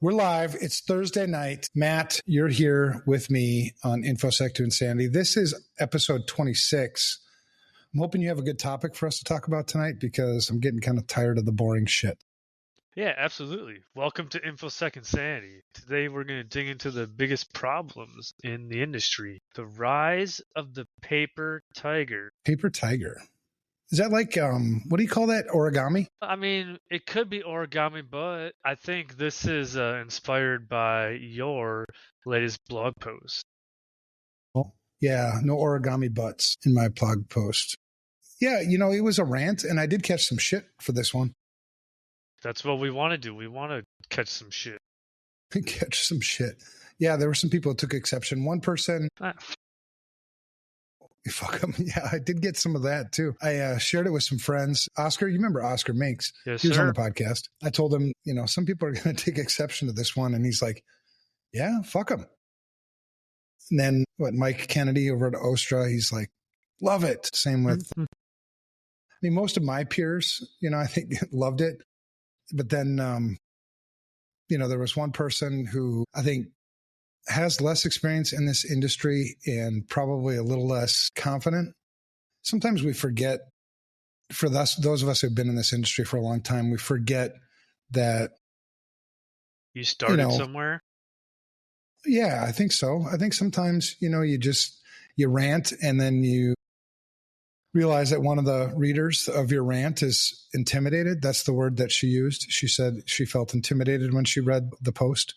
We're live. It's Thursday night. Matt, you're here with me on InfoSec to Insanity. This is episode 26. I'm hoping you have a good topic for us to talk about tonight because I'm getting kind of tired of the boring shit. Yeah, absolutely. Welcome to InfoSec Insanity. Today we're going to dig into the biggest problems in the industry. The rise of the paper tiger. Paper tiger. Is that like, what do you call that? Origami? I mean, it could be origami, but I think this is inspired by your latest blog post. Oh, yeah, no origami butts in my blog post. Yeah, you know, it was a rant, and I did catch some shit for this one. That's what we want to do. We want to catch some shit. Catch some shit. Yeah, there were some people who took exception. One person... Fuck him. Yeah, I did get some of that too. I shared it with some friends. Oscar, you remember Oscar Minks? Yes, he was sir. on the podcast. I told him, you know, some people are going to take exception to this one. And he's like, yeah, fuck him. And then Mike Kennedy over at Ostra, he's like, love it. Same with, I mean, most of my peers, you know, I think loved it. But then, you know, there was one person who I think has less experience in this industry and probably a little less confident. Sometimes we forget, for those of us who've been in this industry for a long time, we forget that you started somewhere. Yeah, I think so. I think sometimes, you know, you rant and then you realize that one of the readers of your rant is intimidated. That's the word that she used. She said she felt intimidated when she read the post.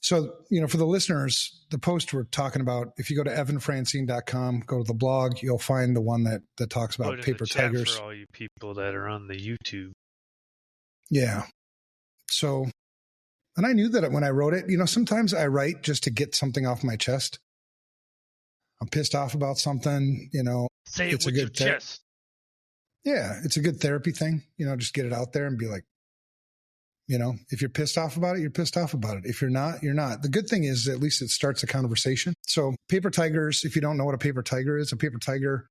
So, you know, for the listeners, the post we're talking about, if you go to evanfrancine.com, go to the blog, you'll find the one that talks about paper tigers. For all you people that are on the YouTube. Yeah. So, and I knew that when I wrote it, you know, sometimes I write just to get something off my chest. I'm pissed off about something, you know. Say it with your chest. Yeah, it's a good therapy thing, you know, just get it out there and be like, you know, if you're pissed off about it, you're pissed off about it. If you're not, you're not. The good thing is at least it starts a conversation. So paper tigers, if you don't know what a paper tiger is, a paper tiger,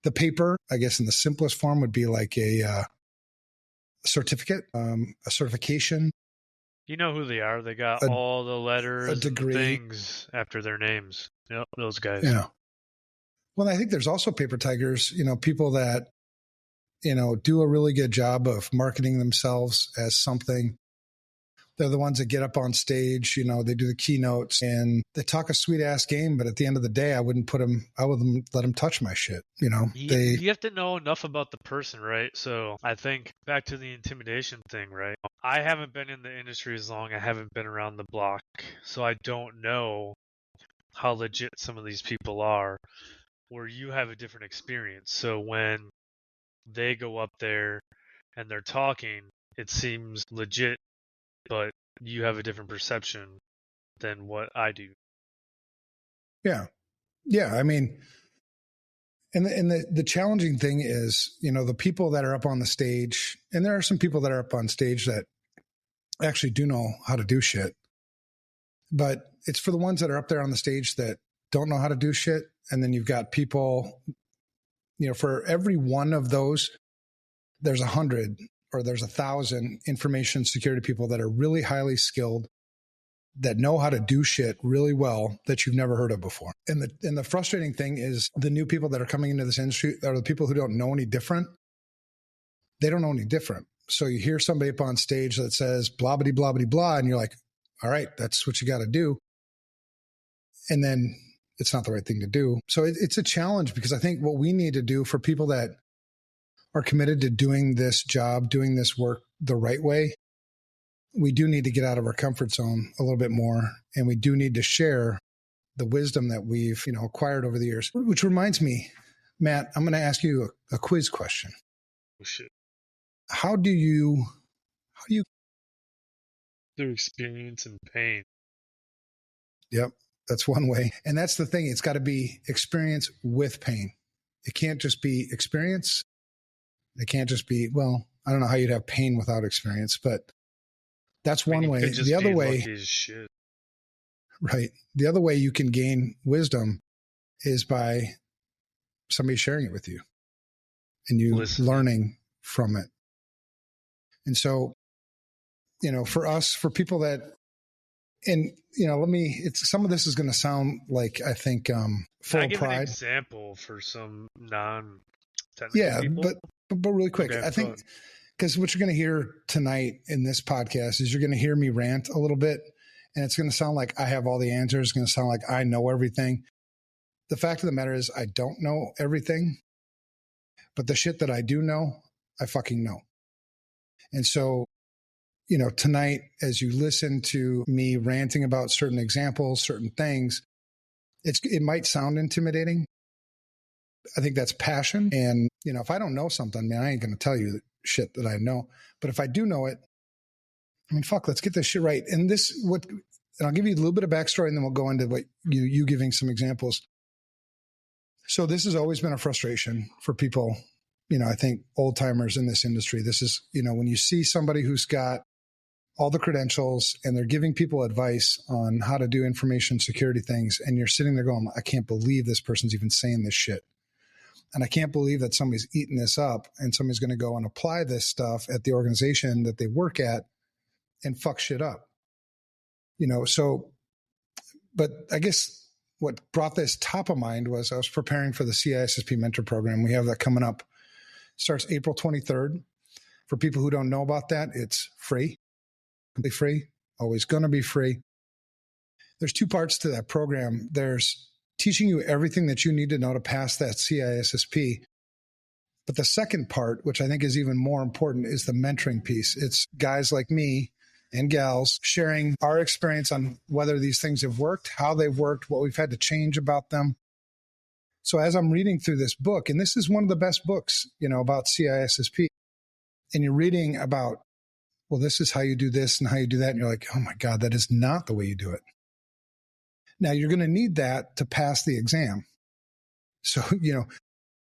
the paper, I guess in the simplest form would be like a certificate, a certification. You know who they are. They got all the letters a degree, and things after their names. Yep, those guys. Yeah. Well, I think there's also paper tigers, you know, people that, you know, do a really good job of marketing themselves as something. They're the ones that get up on stage, you know, they do the keynotes and they talk a sweet ass game. But at the end of the day, I wouldn't let them touch my shit. You know, you have to know enough about the person, right? So I think back to the intimidation thing, right? I haven't been in the industry as long. I haven't been around the block. So I don't know how legit some of these people are, where you have a different experience. So when they go up there and they're talking, it seems legit, but you have a different perception than what I do. Yeah. Yeah. I mean, and the challenging thing is, you know, the people that are up on the stage, and there are some people that are up on stage that actually do know how to do shit, but it's for the ones that are up there on the stage that don't know how to do shit. And then you've got people, you know, for every one of those, there's 100 or there's 1,000 information security people that are really highly skilled, that know how to do shit really well that you've never heard of before. And the frustrating thing is the new people that are coming into this industry are the people who don't know any different. They don't know any different. So you hear somebody up on stage that says blah, blah, blah, blah, blah, and you're like, all right, that's what you got to do. And then it's not the right thing to do. So it's a challenge, because I think what we need to do for people that are committed to doing this job, doing this work the right way, we do need to get out of our comfort zone a little bit more. And we do need to share the wisdom that we've, you know, acquired over the years. Which reminds me, Matt, I'm going to ask you a quiz question. Oh, shit. How do you through experience and pain? Yep. That's one way. And that's the thing. It's got to be experience with pain. It can't just be experience. It can't just be, well, I don't know how you'd have pain without experience, but that's one way. The other way, right. The other way you can gain wisdom is by somebody sharing it with you and you learning from it. And so, for us, for people that, and, some of this is going to sound like, I think, full Can I of give an pride. example for some non-technical people? But really quick, Okay, I think, because what you're going to hear tonight in this podcast is you're going to hear me rant a little bit, and it's going to sound like I have all the answers. It's going to sound like I know everything. The fact of the matter is I don't know everything, but the shit that I do know, I fucking know. And so, tonight, as you listen to me ranting about certain examples, certain things, it might sound intimidating. I think that's passion. And, if I don't know something, man, I ain't going to tell you shit that I know. But if I do know it, I mean, fuck, let's get this shit right. And I'll give you a little bit of backstory, and then we'll go into what you giving some examples. So this has always been a frustration for people, I think old timers in this industry. This is, when you see somebody who's got all the credentials and they're giving people advice on how to do information security things, and you're sitting there going, I can't believe this person's even saying this shit. And I can't believe that somebody's eating this up and somebody's going to go and apply this stuff at the organization that they work at and fuck shit up. But I guess what brought this top of mind was I was preparing for the CISSP mentor program. We have that coming up. Starts April 23rd. For people who don't know about that, it's free, completely free, always going to be free. There's two parts to that program. There's teaching you everything that you need to know to pass that CISSP. But the second part, which I think is even more important, is the mentoring piece. It's guys like me and gals sharing our experience on whether these things have worked, how they've worked, what we've had to change about them. So as I'm reading through this book, and this is one of the best books, about CISSP, and you're reading about, well, this is how you do this and how you do that. And you're like, oh my God, that is not the way you do it. Now you're going to need that to pass the exam. So,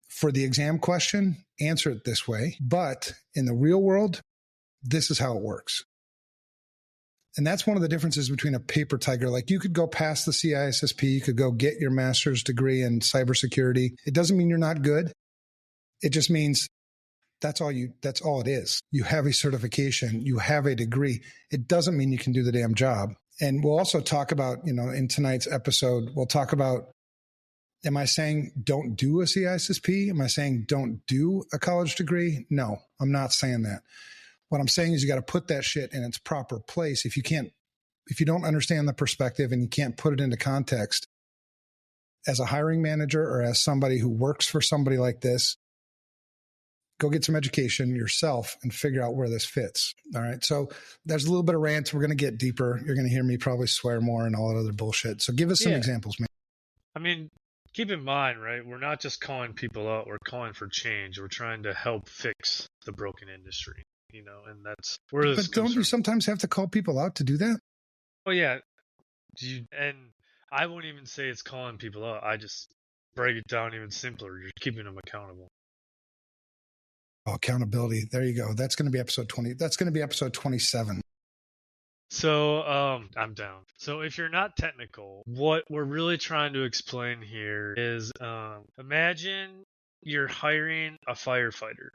for the exam question, answer it this way. But in the real world, this is how it works. And that's one of the differences between a paper tiger. Like, you could go past the CISSP, you could go get your master's degree in cybersecurity. It doesn't mean you're not good. It just means that's all it is. You have a certification, you have a degree. It doesn't mean you can do the damn job. And we'll also talk about, in tonight's episode, we'll talk about, am I saying don't do a CISSP? Am I saying don't do a college degree? No, I'm not saying that. What I'm saying is you got to put that shit in its proper place. If you don't understand the perspective and you can't put it into context as a hiring manager or as somebody who works for somebody like this, go get some education yourself and figure out where this fits. All right. So there's a little bit of rant. We're going to get deeper. You're going to hear me probably swear more and all that other bullshit. So give us some examples, man. I mean, keep in mind, right? We're not just calling people out. We're calling for change. We're trying to help fix the broken industry, and that's where this. But don't you sometimes have to call people out to do that? Oh yeah. And I won't even say it's calling people out. I just break it down even simpler. You're keeping them accountable. Oh, accountability. There you go. That's going to be episode 20. That's going to be episode 27. So I'm down. So if you're not technical, what we're really trying to explain here is imagine you're hiring a firefighter.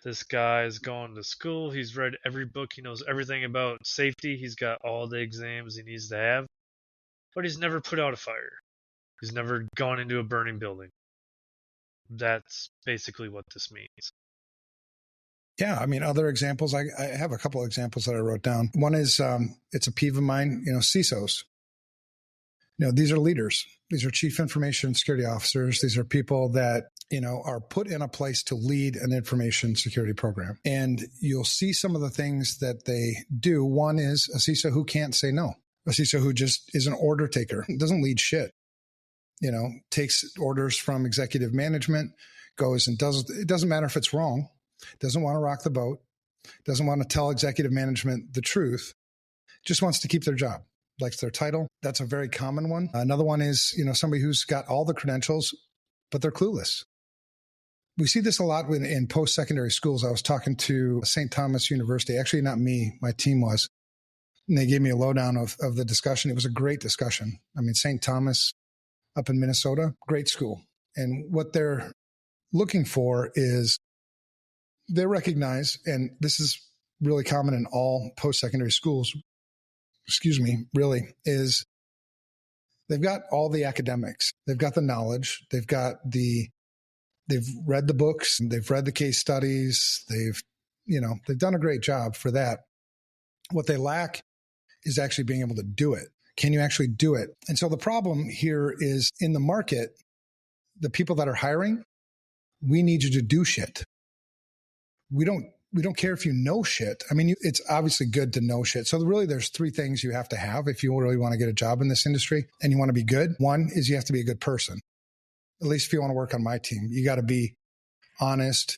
This guy's gone to school. He's read every book. He knows everything about safety. He's got all the exams he needs to have. But he's never put out a fire. He's never gone into a burning building. That's basically what this means. Yeah, I mean, other examples, I have a couple of examples that I wrote down. One is, it's a peeve of mine, CISOs. These are leaders. These are chief information security officers. These are people that, are put in a place to lead an information security program. And you'll see some of the things that they do. One is a CISO who can't say no. A CISO who just is an order taker, doesn't lead shit, takes orders from executive management, goes and does, it doesn't matter if it's wrong. Doesn't want to rock the boat, doesn't want to tell executive management the truth, just wants to keep their job, likes their title. That's a very common one. Another one is, somebody who's got all the credentials, but they're clueless. We see this a lot in post-secondary schools. I was talking to St. Thomas University, actually not me, my team was, and they gave me a lowdown of the discussion. It was a great discussion. I mean, St. Thomas up in Minnesota, great school. And what they're looking for is, they recognize, and this is really common in all post-secondary schools, really is they've got all the academics. They've got the knowledge. They've read the books, they've read the case studies. They've done a great job for that. What they lack is actually being able to do it. Can you actually do it? And so the problem here is in the market, the people that are hiring, we need you to do shit. We don't care if you know shit. I mean, it's obviously good to know shit. So really there's three things you have to have if you really want to get a job in this industry and you want to be good. One is you have to be a good person. At least if you want to work on my team, you got to be honest,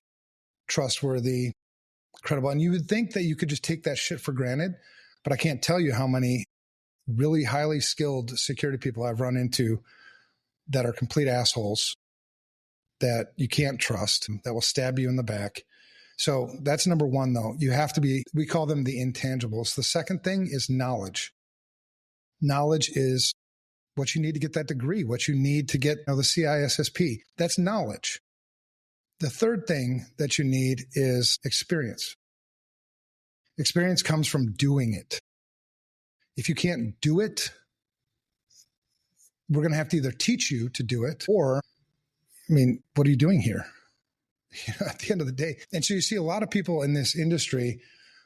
trustworthy, credible. And you would think that you could just take that shit for granted, but I can't tell you how many really highly skilled security people I've run into that are complete assholes that you can't trust, that will stab you in the back. So that's number one, though. You have to be, we call them the intangibles. The second thing is knowledge. Knowledge is what you need to get that degree, what you need to get the CISSP. That's knowledge. The third thing that you need is experience. Experience comes from doing it. If you can't do it, we're going to have to either teach you to do it or, what are you doing here? At the end of the day. And so you see a lot of people in this industry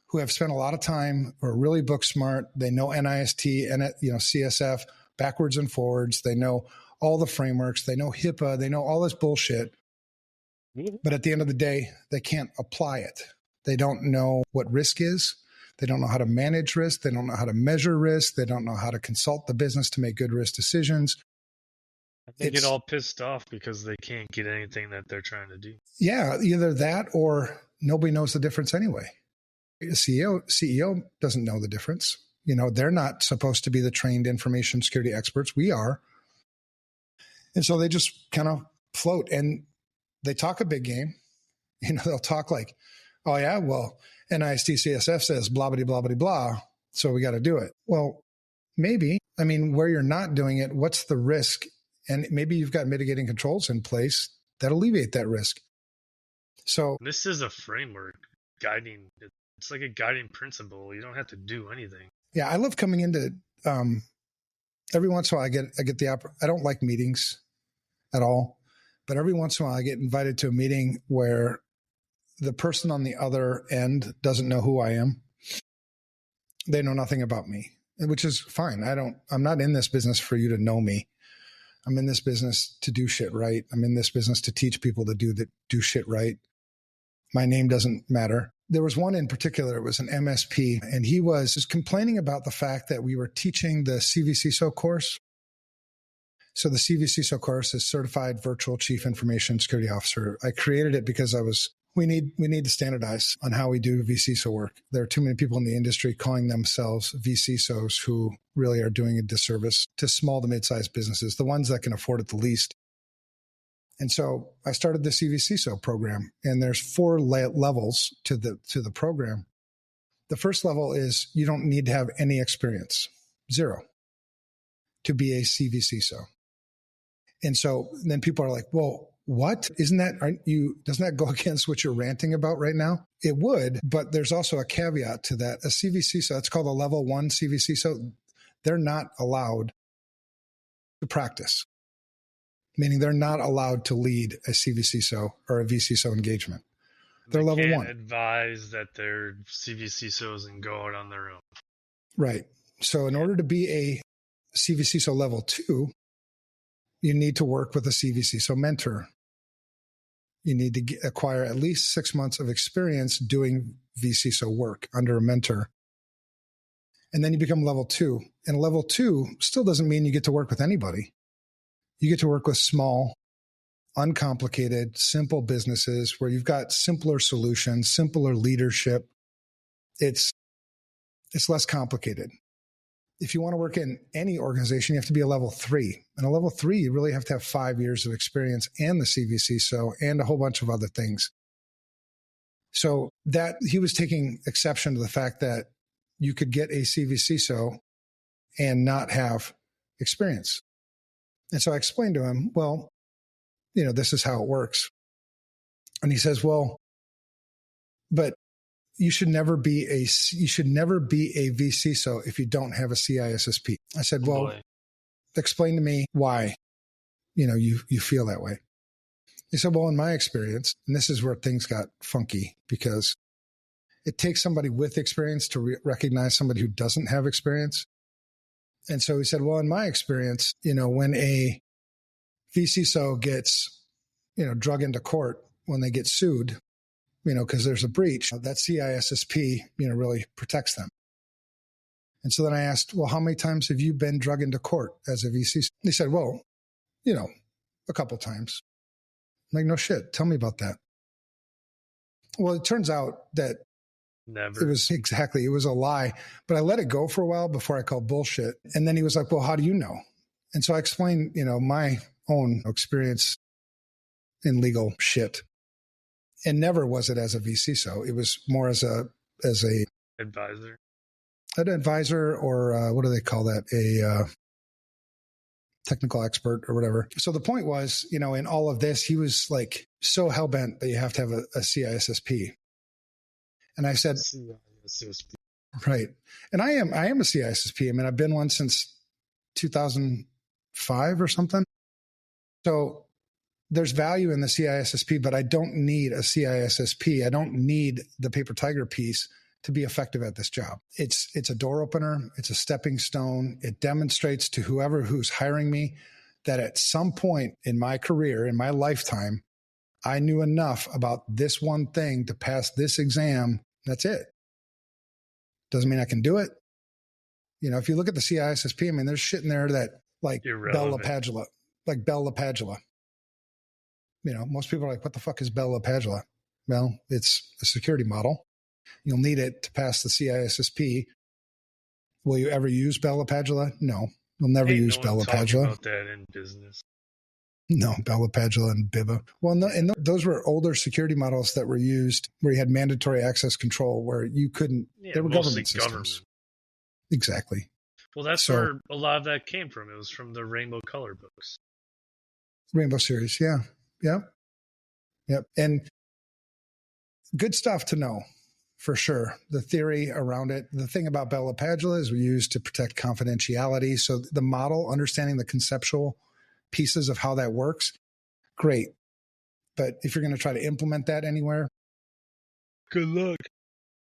who have spent a lot of time or really book smart. They know NIST and CSF backwards and forwards. They know all the frameworks. They know HIPAA. They know all this bullshit. But at the end of the day, they can't apply it. They don't know what risk is. They don't know how to manage risk. They don't know how to measure risk. They don't know how to consult the business to make good risk decisions. They get all pissed off because they can't get anything that they're trying to do. Yeah, either that or nobody knows the difference anyway. The CEO doesn't know the difference. They're not supposed to be the trained information security experts. We are. And so they just kind of float and they talk a big game. They'll talk like, oh yeah, well, NIST CSF says blah, blah, blah, blah, blah. So we got to do it. Well, maybe. Where you're not doing it, what's the risk? And maybe you've got mitigating controls in place that alleviate that risk. So this is a framework guiding. It's like a guiding principle. You don't have to do anything. Yeah, I love coming into. Every once in a while, I get the. I don't like meetings at all, but every once in a while, I get invited to a meeting where the person on the other end doesn't know who I am. They know nothing about me, which is fine. I'm not in this business for you to know me. I'm in this business to do shit right. I'm in this business to teach people to do shit right. My name doesn't matter. There was one in particular, it was an MSP, and he was just complaining about the fact that we were teaching the CVCISO course. So the CVCISO course is Certified Virtual Chief Information Security Officer. I created it because we need to standardize on how we do vCISO work. There are too many people in the industry calling themselves vCISOs who really are doing a disservice to small to mid-sized businesses, the ones that can afford it the least. And so I started the CVCISO program, and there's 4 levels to the program. The first level is you don't need to have any experience, 0, to be a CVCISO. And so then people are like, well, what? Doesn't that go against what you're ranting about right now? It would, but there's also a caveat to that. A CVCISO, it's called a level 1 CVCISO. They're not allowed to practice, meaning they're not allowed to lead a CVCISO or a vCISO engagement. They're level 1. Advise that they're CVCISOs and go out on their own. Right. So in order to be a CVCISO level 2, you need to work with a CVCISO mentor. You need to acquire at least 6 months of experience doing vCISO work under a mentor. And then you become level 2. And level 2 still doesn't mean you get to work with anybody. You get to work with small, uncomplicated, simple businesses where you've got simpler solutions, simpler leadership. It's less complicated. If you want to work in any organization, you have to be a level 3. And a level 3, you really have to have 5 years of experience and the CVCISO and a whole bunch of other things. So that he was taking exception to the fact that you could get a CVCISO and not have experience. And so I explained to him, well, this is how it works. And he says, well, but, you should never be a VCISO if you don't have a CISSP. I said, well, explain to me why, you feel that way. He said, well, in my experience, and this is where things got funky, because it takes somebody with experience to recognize somebody who doesn't have experience. And so he said, well, in my experience, when a VCISO gets, drug into court, when they get sued, because there's a breach, that CISSP, really protects them. And so then I asked, well, how many times have you been drug into court as a VC? He said, well, a couple times. I'm like, no shit. Tell me about that. Well, it turns out that Never. It was a lie, but I let it go for a while before I called bullshit. And then he was like, well, how do you know? And so I explained, my own experience in legal shit. And never was it as a VCISO. It was more as a advisor, an advisor, or what do they call that? A technical expert or whatever. So the point was, in all of this, he was like so hell-bent that you have to have a CISSP. And I said, CISSP. Right. And I am a CISSP. I mean, I've been one since 2005 or something. So there's value in the CISSP, but I don't need a CISSP. I don't need the paper tiger piece to be effective at this job. It's a door opener. It's a stepping stone. It demonstrates to whoever who's hiring me that at some point in my career, in my lifetime, I knew enough about this one thing to pass this exam. That's it. Doesn't mean I can do it. If you look at the CISSP, I mean, there's shit in there that like Bell LaPadula. Most people are like, what the fuck is Bell LaPadula? Well, it's a security model. You'll need it to pass the CISSP. Will you ever use Bell LaPadula? No, you'll never use Bell LaPadula. About that in business. No, Bell LaPadula and BIBA. Well, no, and those were older security models that were used where you had mandatory access control, where you couldn't. They were government systems. Exactly. Well, that's where a lot of that came from. It was from the Rainbow Color books. Rainbow series, yeah. Yep. And good stuff to know, for sure. The theory around it. The thing about Bell LaPadula is we use to protect confidentiality. So the model, understanding the conceptual pieces of how that works, great. But if you're going to try to implement that anywhere, good luck.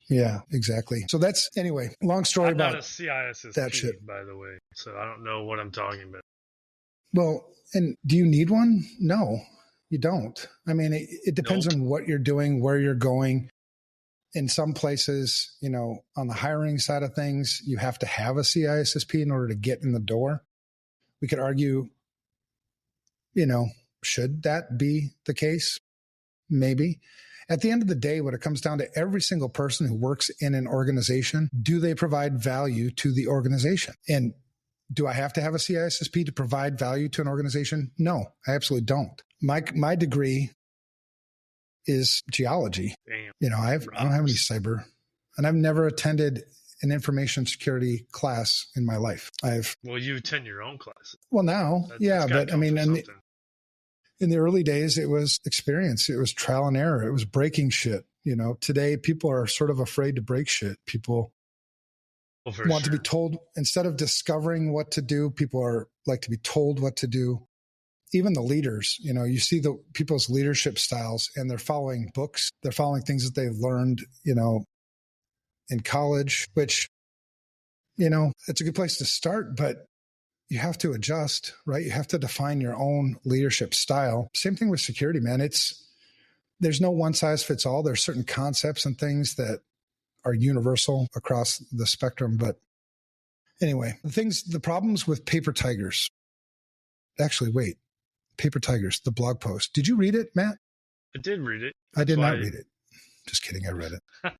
Yeah, exactly. So that's, anyway, long story about not a CISSP, that shit, by the way. So I don't know what I'm talking about. Well, and do you need one? No, you don't. I mean, it depends on what you're doing, where you're going. In some places, on the hiring side of things, you have to have a CISSP in order to get in the door. We could argue, should that be the case? Maybe. At the end of the day, when it comes down to every single person who works in an organization, do they provide value to the organization? And do I have to have a CISSP to provide value to an organization? No, I absolutely don't. My degree is geology. Damn. I don't have any cyber, and I've never attended an information security class in my life. Well, you attend your own classes. Well, now, but I mean, in the early days, it was experience. It was trial and error. It was breaking shit. Today people are sort of afraid to break shit. People want to be told, instead of discovering what to do, people are like to be told what to do. Even the leaders, you see the people's leadership styles, and they're following books. They're following things that they've learned, in college, which, it's a good place to start, but you have to adjust, right? You have to define your own leadership style. Same thing with security, man. There's no one size fits all. There's certain concepts and things that are universal across the spectrum. But anyway, the problems with paper tigers. Actually, wait. Paper Tigers, the blog post. Did you read it, Matt? I did read it. I did not read it. Just kidding. I read it.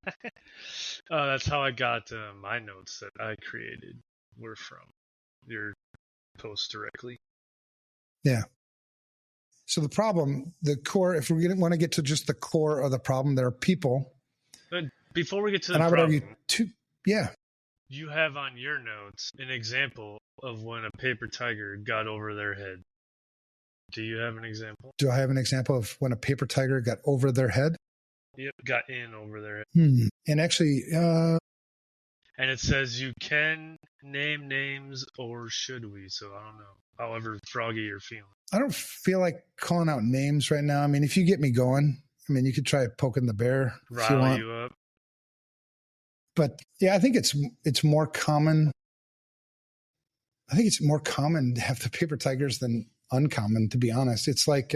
That's how I got my notes that I created were from your post directly. Yeah. So the problem, the core, if we want to get to just the core of the problem, there are people. But before we get to the problem, I would argue you have on your notes an example of when a paper tiger got over their head. Do you have an example? Do I have an example of when a paper tiger got over their head? Yep, got in over there. And actually, and it says you can name names, or should we? So I don't know. However froggy you're feeling. I don't feel like calling out names right now. I mean, if you get me going, I mean, you could try poking the bear if you Rile want. you up. But yeah, I think it's more common. I think it's more common to have the paper tigers than uncommon, to be honest. It's like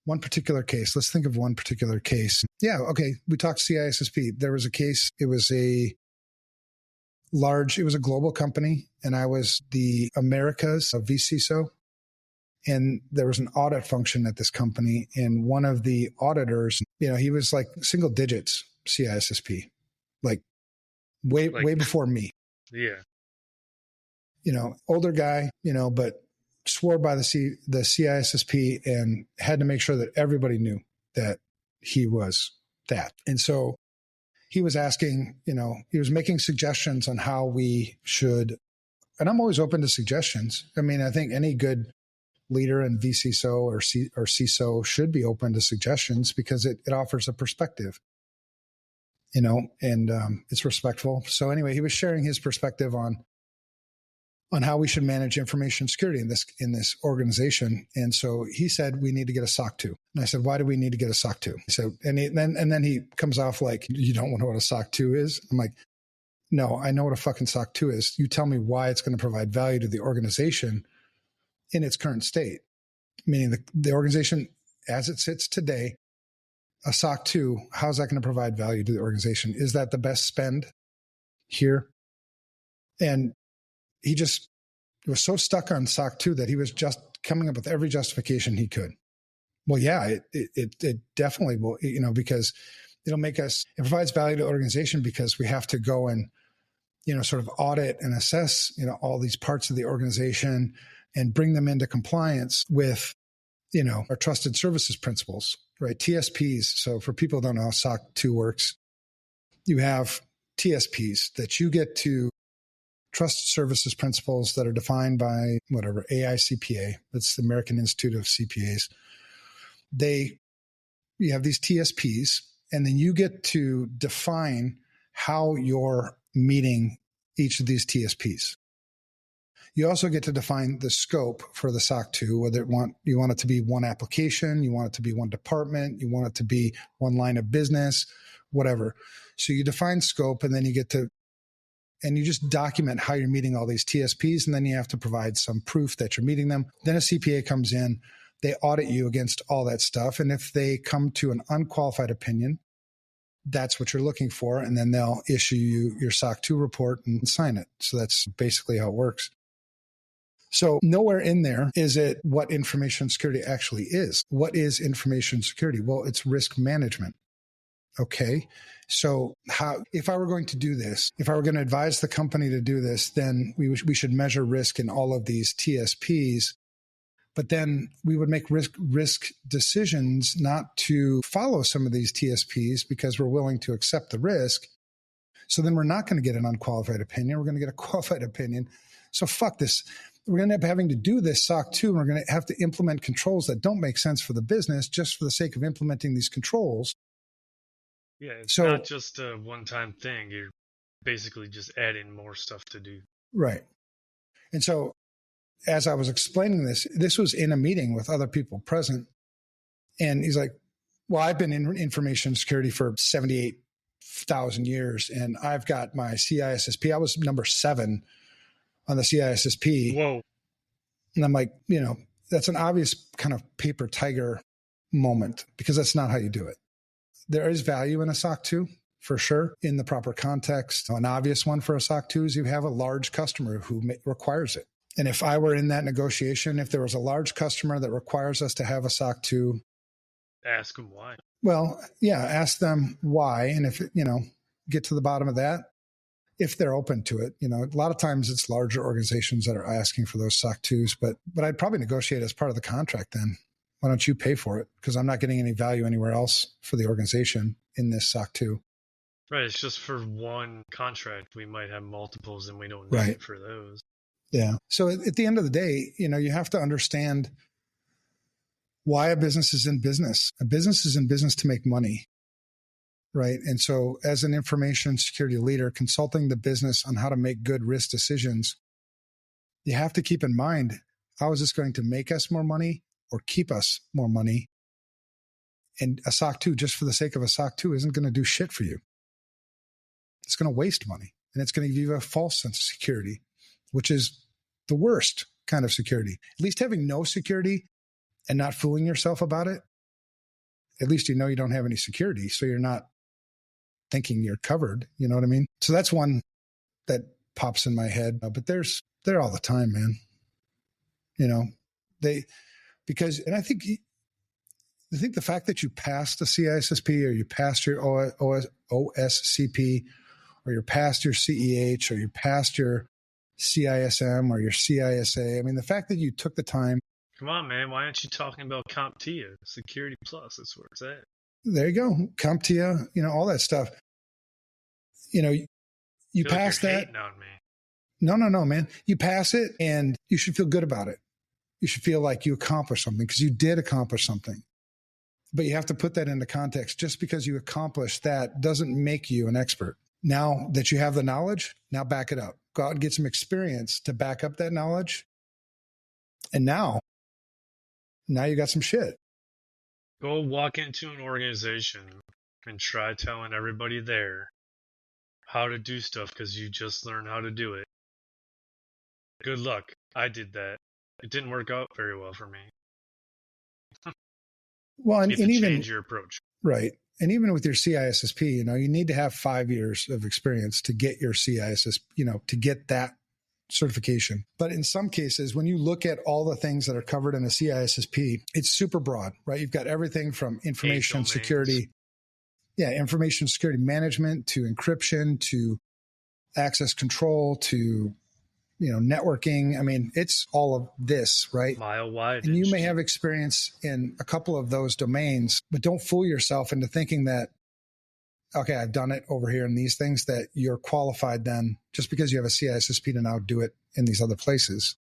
one particular case. Let's think of one particular case. Yeah, okay. We talked CISSP. There was a case. It was a global company, and I was the Americas of VCSO. And there was an audit function at this company, and one of the auditors, he was like single digits CISSP, like way before me. Yeah. Older guy, but swore by the CISSP and had to make sure that everybody knew that he was that. And so he was asking, he was making suggestions on how we should, and I'm always open to suggestions. I mean, I think any good leader in VCSO or CISO should be open to suggestions because it offers a perspective, and it's respectful. So anyway, he was sharing his perspective on how we should manage information security in this organization. And so he said, we need to get a SOC 2. And I said, why do we need to get a SOC 2? So, and then he comes off like, you don't know what a SOC 2 is? I'm like, no, I know what a fucking SOC 2 is. You tell me why it's going to provide value to the organization in its current state, meaning the organization as it sits today. A SOC 2, how's that going to provide value to the organization? Is that the best spend here? And he just was so stuck on SOC 2 that he was just coming up with every justification he could. Well, yeah, it definitely will, because it provides value to the organization because we have to go and, sort of audit and assess, all these parts of the organization and bring them into compliance with, our trusted services principles, right? TSPs. So for people who don't know how SOC 2 works, you have TSPs that you get to trusted services principles that are defined by whatever, AICPA. That's the American Institute of CPAs. You have these TSPs, and then you get to define how you're meeting each of these TSPs. You also get to define the scope for the SOC 2, whether you want it to be one application, you want it to be one department, you want it to be one line of business, whatever. So you define scope, and then and you just document how you're meeting all these TSPs, and then you have to provide some proof that you're meeting them. Then a CPA comes in, they audit you against all that stuff. And if they come to an unqualified opinion, that's what you're looking for. And then they'll issue you your SOC 2 report and sign it. So that's basically how it works. So nowhere in there is it what information security actually is. What is information security? Well, it's risk management. Okay. So if I were going to do this, if I were going to advise the company to do this, then we should measure risk in all of these TSPs, but then we would make risk decisions not to follow some of these TSPs because we're willing to accept the risk. So then we're not going to get an unqualified opinion. We're going to get a qualified opinion. So fuck this. We're going to end up having to do this SOC 2, and we're going to have to implement controls that don't make sense for the business just for the sake of implementing these controls. Yeah, it's not just a one-time thing. You're basically just adding more stuff to do. Right. And so as I was explaining this was in a meeting with other people present. And he's like, well, I've been in information security for 78,000 years, and I've got my CISSP. I was number 7 on the CISSP. Whoa. And I'm like, that's an obvious kind of paper tiger moment because that's not how you do it. There is value in a SOC 2 for sure in the proper context. An obvious one for a SOC 2 is you have a large customer who requires it. And if I were in that negotiation, if there was a large customer that requires us to have a SOC 2, ask them why. Well, yeah, ask them why. And if, get to the bottom of that, if they're open to it. A lot of times it's larger organizations that are asking for those SOC 2s, but I'd probably negotiate as part of the contract then. Why don't you pay for it? Because I'm not getting any value anywhere else for the organization in this SOC 2. Right. It's just for one contract. We might have multiples and we don't need it for those. Yeah. So at the end of the day, you have to understand why a business is in business. A business is in business to make money, right? And so as an information security leader, consulting the business on how to make good risk decisions, you have to keep in mind, how is this going to make us more money or keep us more money? And a SOC 2, just for the sake of a SOC 2, isn't going to do shit for you. It's going to waste money, and it's going to give you a false sense of security, which is the worst kind of security. At least having no security and not fooling yourself about it, at least you know you don't have any security, so you're not thinking you're covered. You know what I mean? So that's one that pops in my head. But they're all the time, man. You know, and I think the fact that you passed the CISSP, or you passed your OSCP, or you're past your CEH, or you're past your CISM or your CISA. I mean, the fact that you took the time. Come on, man. Why aren't you talking about CompTIA, Security Plus? That's where it's at. There you go. CompTIA, all that stuff. You pass like you're that. Hating on me. No, man. You pass it and you should feel good about it. You should feel like you accomplished something, because you did accomplish something. But you have to put that into context. Just because you accomplished that doesn't make you an expert. Now that you have the knowledge, now back it up. Go out and get some experience to back up that knowledge. And now you got some shit. Go walk into an organization and try telling everybody there how to do stuff because you just learned how to do it. Good luck. I did that. It didn't work out very well for me. Well, and even change your approach. Right. And even with your CISSP, you need to have 5 years of experience to get your CISSP, to get that certification. But in some cases, when you look at all the things that are covered in a CISSP, it's super broad, right? You've got everything from information security, information security management, to encryption, to access control, to networking. I mean, it's all of this, right? Mile wide. And you may have experience in a couple of those domains, but don't fool yourself into thinking that, okay, I've done it over here in these things, that you're qualified then just because you have a CISSP to now do it in these other places,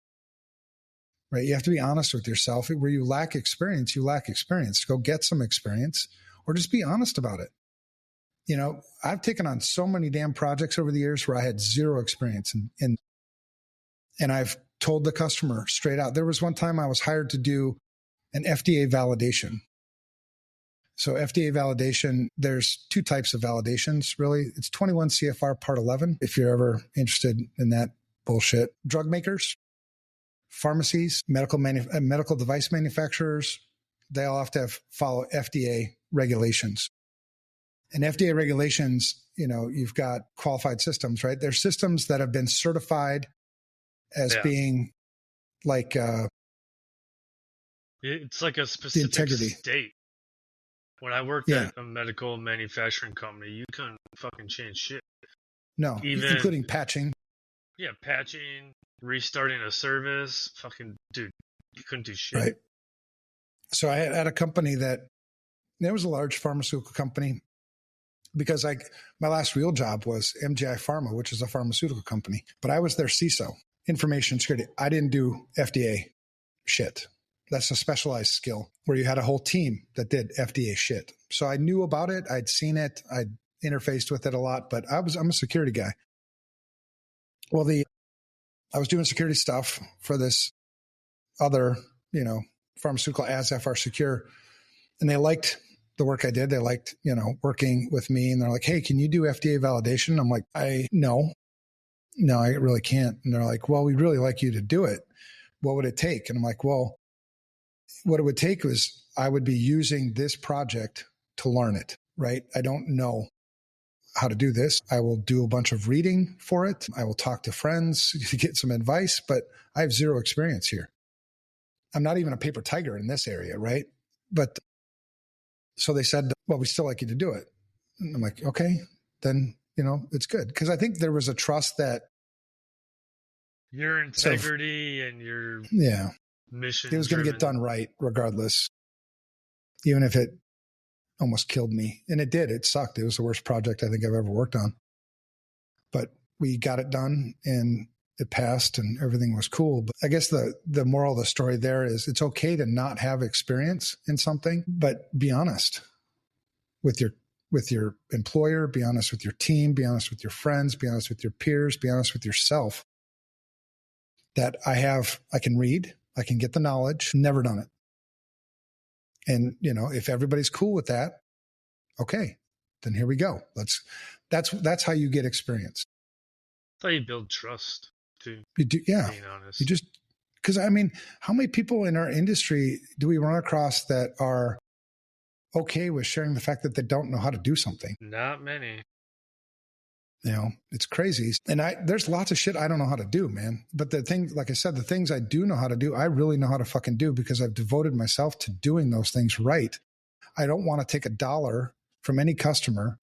right? You have to be honest with yourself. Where you lack experience, you lack experience. Go get some experience, or just be honest about it. I've taken on so many damn projects over the years where I had zero experience, and I've told the customer straight out. There was one time I was hired to do an FDA validation. So FDA validation, there's two types of validations, really. It's 21 CFR Part 11, if you're ever interested in that bullshit. Drug makers, pharmacies, medical device manufacturers, they all have to follow FDA regulations. And FDA regulations, you've got qualified systems, right? There's systems that have been certified as being like it's like a specific state. When I worked at a medical manufacturing company, you couldn't fucking change shit. No, including patching. Yeah, patching, restarting a service, fucking dude, you couldn't do shit. Right. So I had a company there was a large pharmaceutical company, because my last real job was MGI Pharma, which is a pharmaceutical company, but I was their CISO. Information security. I didn't do FDA shit. That's a specialized skill where you had a whole team that did FDA shit. So I knew about it. I'd seen it. I'd interfaced with it a lot, but I'm a security guy. Well, I was doing security stuff for this other, pharmaceutical as FR Secure, and they liked the work I did. They liked, working with me, and they're like, "Hey, can you do FDA validation?" I'm like, No, I really can't. And they're like, "Well, we'd really like you to do it. What would it take?" And I'm like, "Well, what it would take was I would be using this project to learn it, right? I don't know how to do this. I will do a bunch of reading for it. I will talk to friends to get some advice, but I have zero experience here. I'm not even a paper tiger in this area, right?" But so they said, "Well, we still like you to do it." And I'm like, "Okay, then it's good." Because I think there was a trust that your integrity and your mission. It was going to get done right regardless, even if it almost killed me. And it did. It sucked. It was the worst project I think I've ever worked on. But we got it done, and it passed and everything was cool. But I guess the moral of the story there is it's okay to not have experience in something, but be honest with your employer, be honest with your team, be honest with your friends, be honest with your peers, be honest with yourself that I can read, I can get the knowledge, never done it. And, if everybody's cool with that, okay, then here we go. That's how you get experience. That's how you build trust too. You do, yeah. Being honest. You just, because how many people in our industry do we run across that are okay with sharing the fact that they don't know how to do something? Not many. It's crazy. And there's lots of shit I don't know how to do, man. But the thing, like I said, the things I do know how to do, I really know how to fucking do because I've devoted myself to doing those things right. I don't want to take $1 from any customer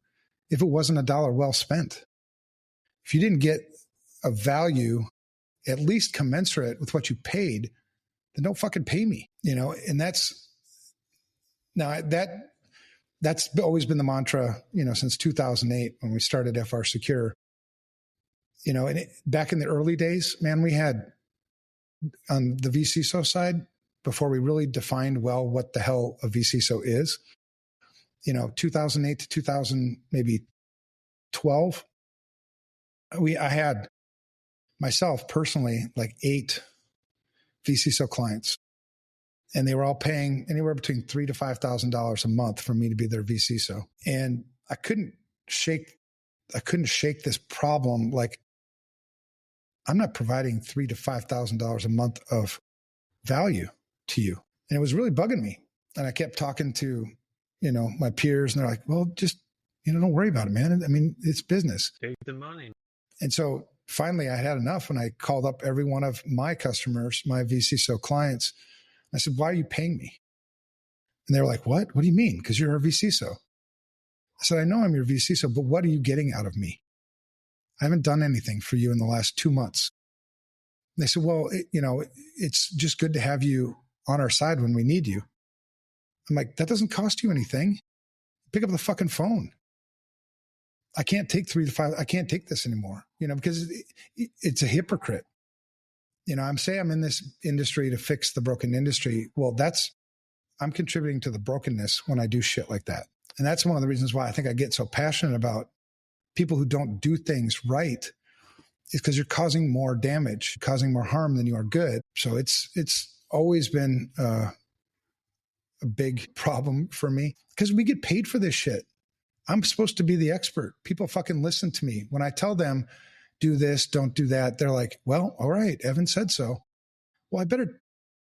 if it wasn't $1 well spent. If you didn't get a value at least commensurate with what you paid, then don't fucking pay me. And that's always been the mantra, since 2008 when we started FR Secure. And back in the early days, man, we had on the vCISO side, before we really defined well what the hell a vCISO is, 2008 to 2000, maybe 12, I had myself personally like 8 vCISO clients. And they were all paying anywhere between $3,000 to $5,000 a month for me to be their vCISO. And I couldn't shake this problem. Like, I'm not providing $3,000 to $5,000 a month of value to you. And it was really bugging me. And I kept talking to, my peers, and they're like, well, just, don't worry about it, man. It's business. Take the money. And so finally I had enough, and I called up every one of my customers, my vCISO clients. I said, why are you paying me? And they were like, what? What do you mean? Because you're a vCISO. I said, I know I'm your vCISO, but what are you getting out of me? I haven't done anything for you in the last 2 months. And they said, well, it's just good to have you on our side when we need you. I'm like, that doesn't cost you anything. Pick up the fucking phone. I can't take 3 to 5. I can't take this anymore, because it's a hypocrite. I'm saying I'm in this industry to fix the broken industry. Well, I'm contributing to the brokenness when I do shit like that. And that's one of the reasons why I think I get so passionate about people who don't do things right, is because you're causing more damage, causing more harm than you are good. So it's always been a big problem for me because we get paid for this shit. I'm supposed to be the expert. People fucking listen to me. When I tell them, do this, don't do that, they're like, well, all right, Evan said so. Well, I better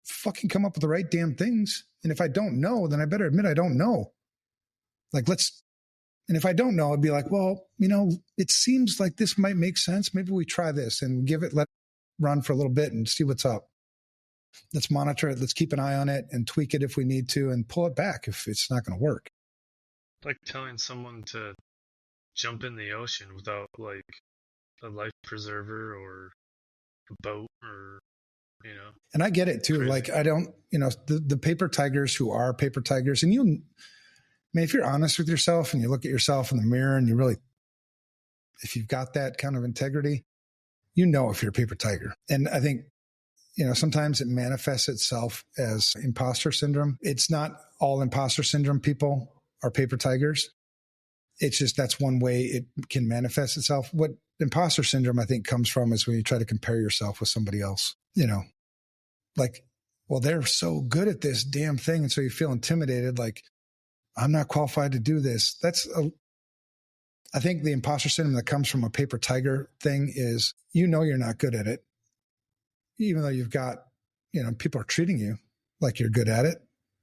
fucking come up with the right damn things. And if I don't know, then I better admit I don't know. And if I don't know, I'd be like, well, it seems like this might make sense. Maybe we try this and let it run for a little bit and see what's up. Let's monitor it. Let's keep an eye on it and tweak it if we need to and pull it back if it's not going to work. Like telling someone to jump in the ocean without like a life preserver or a boat or, And I get it too. Crazy. Like I don't, the paper tigers who are paper tigers, and if you're honest with yourself and you look at yourself in the mirror and if you've got that kind of integrity, if you're a paper tiger. And I think, sometimes it manifests itself as imposter syndrome. It's not all imposter syndrome people are paper tigers. It's just, that's one way it can manifest itself. What imposter syndrome, I think, comes from is when you try to compare yourself with somebody else, like, well, they're so good at this damn thing. And so you feel intimidated. Like, I'm not qualified to do this. I think the imposter syndrome that comes from a paper tiger thing is, you're not good at it. Even though you've got, people are treating you like you're good at it,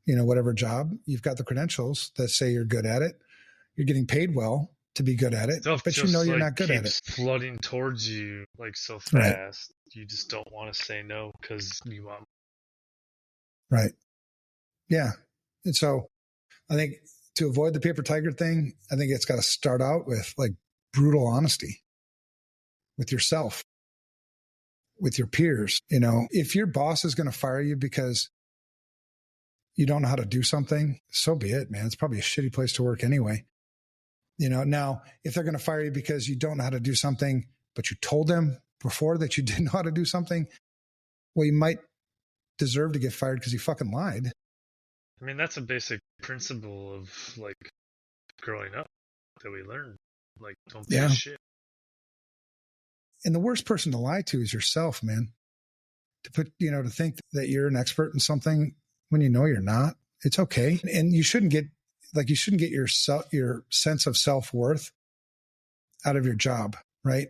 whatever job, you've got the credentials that say you're good at it. You're getting paid well to be good at it, but you're not good at it. Flooding towards you like so fast. Right. You just don't want to say no because you want. Right. Yeah. And so I think to avoid the paper tiger thing, I think it's got to start out with like brutal honesty with yourself, with your peers. If your boss is going to fire you because you don't know how to do something, so be it, man. It's probably a shitty place to work anyway. Now if they're going to fire you because you don't know how to do something, but you told them before that you didn't know how to do something, well, you might deserve to get fired because you fucking lied. I mean, that's a basic principle of like growing up that we learn. Like, don't be a shit. And the worst person to lie to is yourself, man. To think that you're an expert in something when you know you're not. It's okay. And you shouldn't get your sense of self-worth out of your job, right?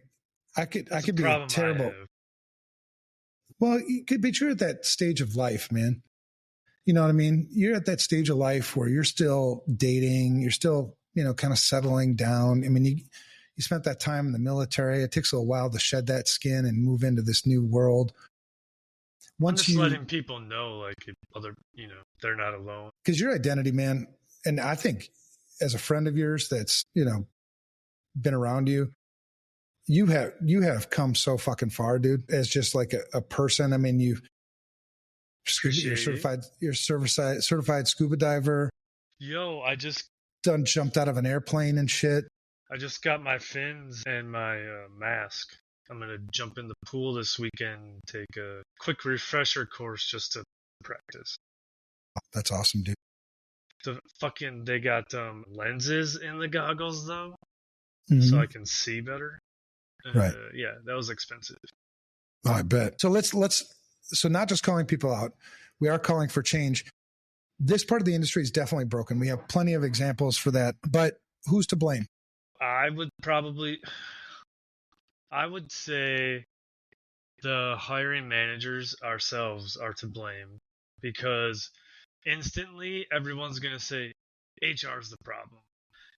I could be a terrible. Well, but you're at that stage of life, man. You know what I mean? You're at that stage of life where you're still dating, you're still, kind of settling down. I mean, you spent that time in the military. It takes a little while to shed that skin and move into this new world. I'm just letting people know, like, they're not alone. Because your identity, man, and I think as a friend of yours that's, been around you, you have come so fucking far, dude, as just like a person. I mean, you're certified scuba diver. Yo, I just jumped out of an airplane and shit. I just got my fins and my mask. I'm going to jump in the pool this weekend, take a quick refresher course just to practice. That's awesome, dude. They got lenses in the goggles, though, so I can see better. Right. Yeah, that was expensive. Oh, I bet. So so not just calling people out, we are calling for change. This part of the industry is definitely broken. We have plenty of examples for that, but who's to blame? I would say the hiring managers ourselves are to blame, because instantly everyone's going to say HR is the problem.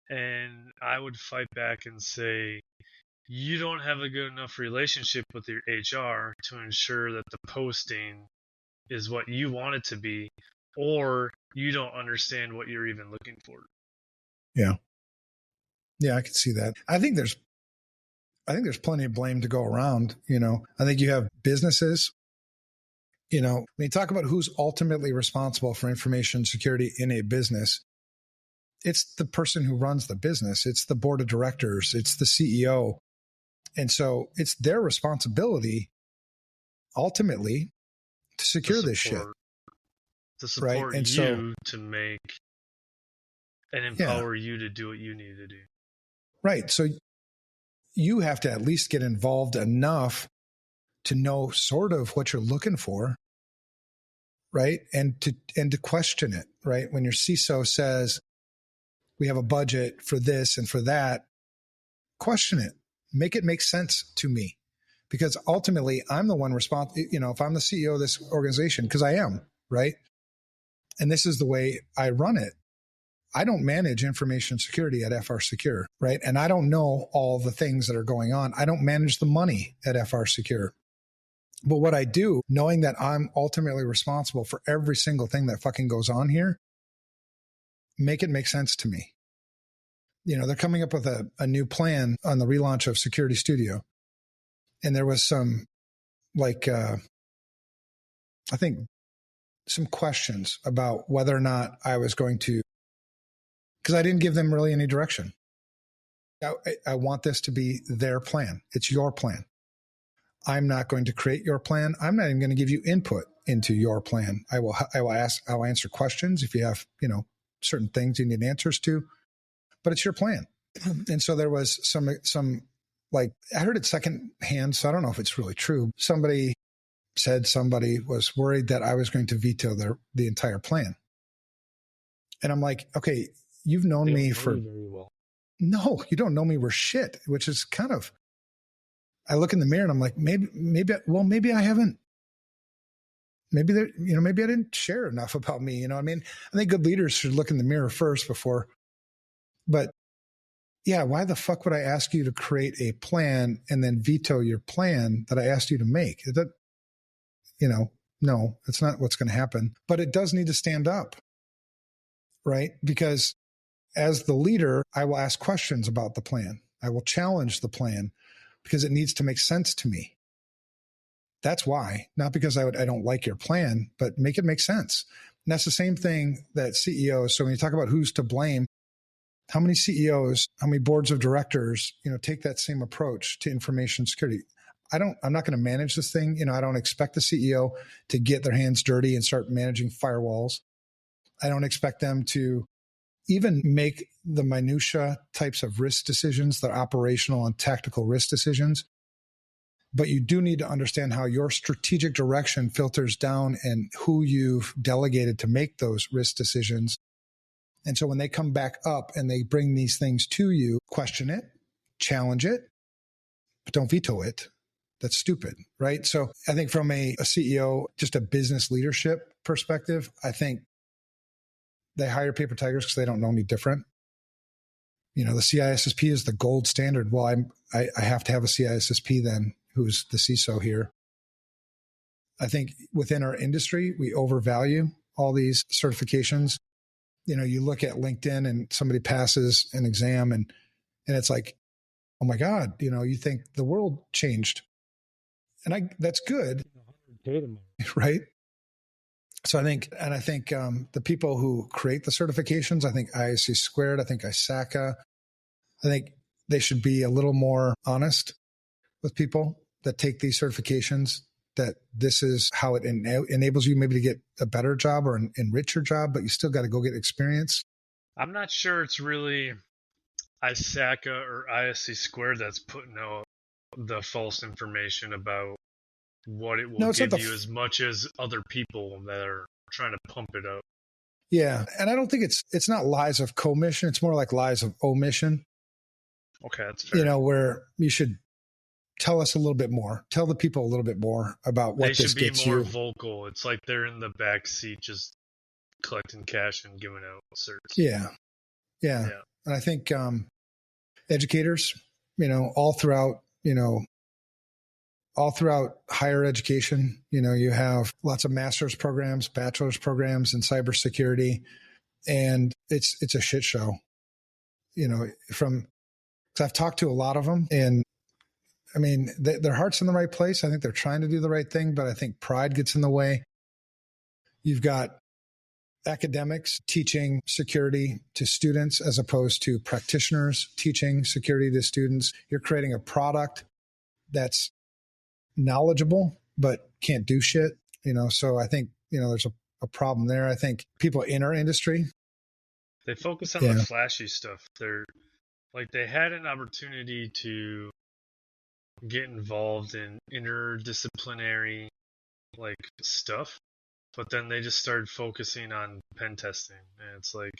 And I would fight back and say, you don't have a good enough relationship with your HR to ensure that the posting is what you want it to be, or you don't understand what you're even looking for. Yeah. Yeah, I can see that. I think there's plenty of blame to go around. I think you have businesses, when you talk about who's ultimately responsible for information security in a business, it's the person who runs the business. It's the board of directors. It's the CEO. And so it's their responsibility ultimately to secure this shit. To support you to make and empower you to do what you need to do. Right. So you have to at least get involved enough to know sort of what you're looking for, right? And to question it, right? When your CISO says, we have a budget for this and for that, question it. Make it make sense to me. Because ultimately, I'm the one responsible, if I'm the CEO of this organization, because I am, right? And this is the way I run it. I don't manage information security at FR Secure, right? And I don't know all the things that are going on. I don't manage the money at FR Secure. But what I do, knowing that I'm ultimately responsible for every single thing that fucking goes on here, make it make sense to me. They're coming up with a new plan on the relaunch of Security Studio. And there was some, I think, some questions about whether or not I was going to, because I didn't give them really any direction. I want this to be their plan. It's your plan. I'm not going to create your plan. I'm not even going to give you input into your plan. I'll answer questions if you have, certain things you need answers to, but it's your plan. And so there was some I heard it secondhand, so I don't know if it's really true. Somebody said somebody was worried that I was going to veto the entire plan. And I'm like, okay, you've known me for very well. No, you don't know me worth shit, which is kind of, I look in the mirror and I'm like, maybe I haven't, maybe I didn't share enough about me. I mean, I think good leaders should look in the mirror first before, but yeah, why the fuck would I ask you to create a plan and then veto your plan that I asked you to make? No, that's not what's going to happen, but it does need to stand up, right? Because as the leader, I will ask questions about the plan. I will challenge the plan because it needs to make sense to me. That's why, not because I don't like your plan, but make it make sense. And that's the same thing that CEOs. So when you talk about who's to blame, how many CEOs, how many boards of directors, take that same approach to information security? I'm not going to manage this thing. I don't expect the CEO to get their hands dirty and start managing firewalls. I don't expect them to even make the minutia types of risk decisions, the operational and tactical risk decisions. But you do need to understand how your strategic direction filters down and who you've delegated to make those risk decisions. And so when they come back up and they bring these things to you, question it, challenge it, but don't veto it. That's stupid, right? So I think from a CEO, just a business leadership perspective, I think they hire paper tigers because they don't know any different. The CISSP is the gold standard. Well, I have to have a CISSP then, who's the CISO here. I think within our industry, we overvalue all these certifications. You look at LinkedIn and somebody passes an exam and it's like, oh my God, you think the world changed. And that's good, right? So I think the people who create the certifications, I think ISC squared, I think ISACA, I think they should be a little more honest with people that take these certifications, that this is how it enables you maybe to get a better job or enrich your job, but you still got to go get experience. I'm not sure it's really ISACA or ISC squared that's putting out the false information about what it will give you as much as other people that are trying to pump it up. Yeah. And I don't think it's not lies of commission. It's more like lies of omission. Okay, that's fair. Where you should tell us a little bit more. Tell the people a little bit more about what this gets you. They should be more vocal. It's like they're in the back seat just collecting cash and giving out certs. Yeah. And I think educators, all throughout higher education, you have lots of master's programs, bachelor's programs in cybersecurity, and it's a shit show. Because I've talked to a lot of them, and I mean, their heart's in the right place. I think they're trying to do the right thing, but I think pride gets in the way. You've got academics teaching security to students as opposed to practitioners teaching security to students. You're creating a product that's knowledgeable but can't do shit. So I think, there's a problem there. I think people in our industry, they focus on the flashy stuff. They had an opportunity to get involved in interdisciplinary stuff, but then they just started focusing on pen testing, and it's like,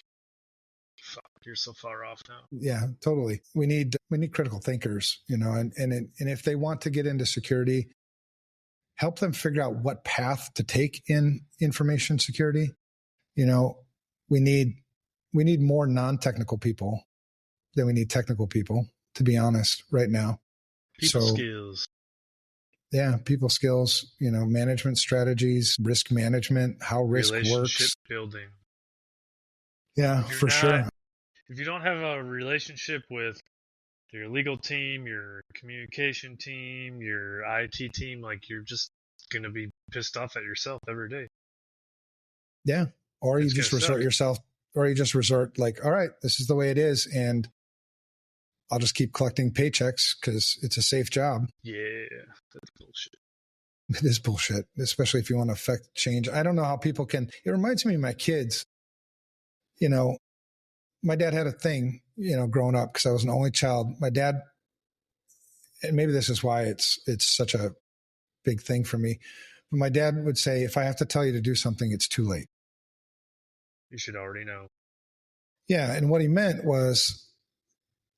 fuck, you're so far off now. Yeah, totally. We need critical thinkers, and if they want to get into security, help them figure out what path to take in information security. We need more non-technical people than we need technical people, to be honest, right now. People skills. Yeah, people skills, management strategies, risk management, how risk works. Building. Yeah, for sure. If you don't have a relationship with your legal team, your communication team, your IT team, you're just going to be pissed off at yourself every day. Yeah. Or you just resort all right, this is the way it is. And I'll just keep collecting paychecks because it's a safe job. Yeah, that's bullshit. It is bullshit, especially if you want to affect change. I don't know how people can. It reminds me of my kids. My dad had a thing, growing up because I was an only child. My dad, and maybe this is why it's such a big thing for me, but my dad would say, if I have to tell you to do something, it's too late. You should already know. Yeah, and what he meant was,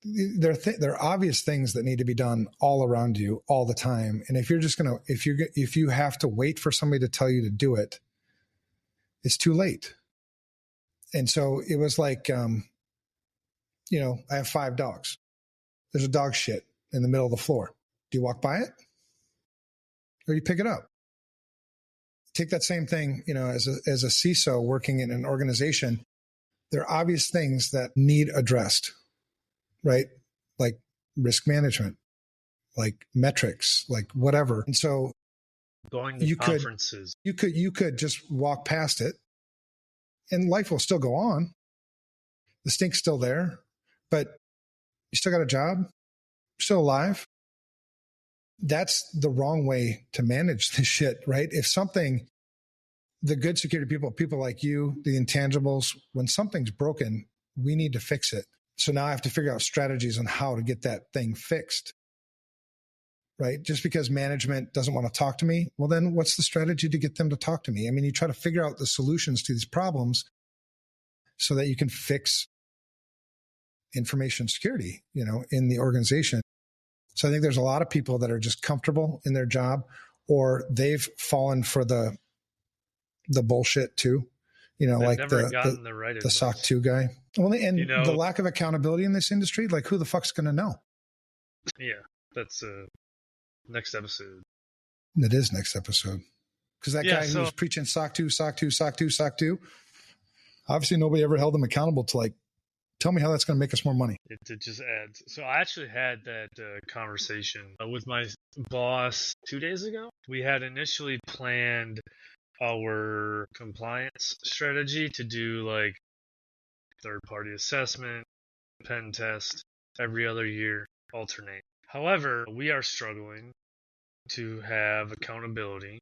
there are obvious things that need to be done all around you all the time. And if you have to wait for somebody to tell you to do it, it's too late. And so it was like, I have 5 dogs. There's a dog shit in the middle of the floor. Do you walk by it? Or you pick it up? Take that same thing, as a CISO working in an organization, there are obvious things that need addressed. Right? Like risk management, like metrics, like whatever. And so going to conferences, you could just walk past it and life will still go on. The stink's still there, but you still got a job, you're still alive. That's the wrong way to manage this shit, right? If something, the good security people like you, the intangibles, when something's broken, we need to fix it. So now I have to figure out strategies on how to get that thing fixed, right? Just because management doesn't want to talk to me, well, then what's the strategy to get them to talk to me? I mean, you try to figure out the solutions to these problems so that you can fix information security, in the organization. So I think there's a lot of people that are just comfortable in their job, or they've fallen for the bullshit too. They've like never gotten the right the SOC 2 guy. Well, and the lack of accountability in this industry, like who the fuck's going to know? Yeah, that's next episode. It is next episode. Because that guy who was preaching SOC 2, SOC 2, SOC 2, SOC 2, obviously nobody ever held him accountable to tell me how that's going to make us more money. It just adds. So I actually had that conversation with my boss 2 days ago. We had initially planned our compliance strategy to do third-party assessment, pen test every other year, alternate. However, we are struggling to have accountability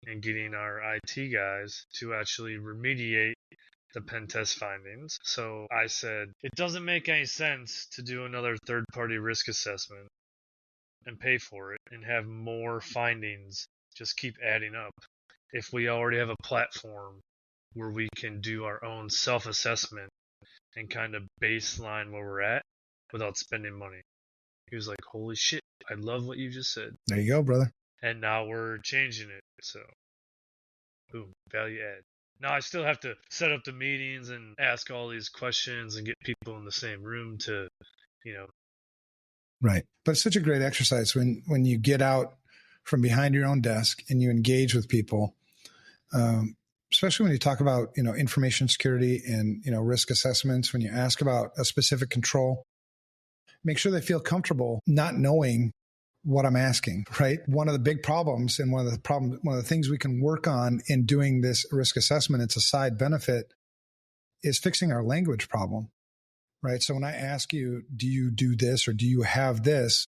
in getting our IT guys to actually remediate the pen test findings. So I said, it doesn't make any sense to do another third-party risk assessment and pay for it and have more findings just keep adding up if we already have a platform where we can do our own self-assessment and kind of baseline where we're at without spending money. He was like, holy shit, I love what you just said. There you go, brother. And now we're changing it. So, boom, value add. Now I still have to set up the meetings and ask all these questions and get people in the same room to, Right. But it's such a great exercise when you get out from behind your own desk and you engage with people, especially when you talk about, information security and, risk assessments, when you ask about a specific control, make sure they feel comfortable not knowing what I'm asking, right? One of the big problems and one of the things we can work on in doing this risk assessment, it's a side benefit, is fixing our language problem, right? So when I ask you, do you do this or do you have this?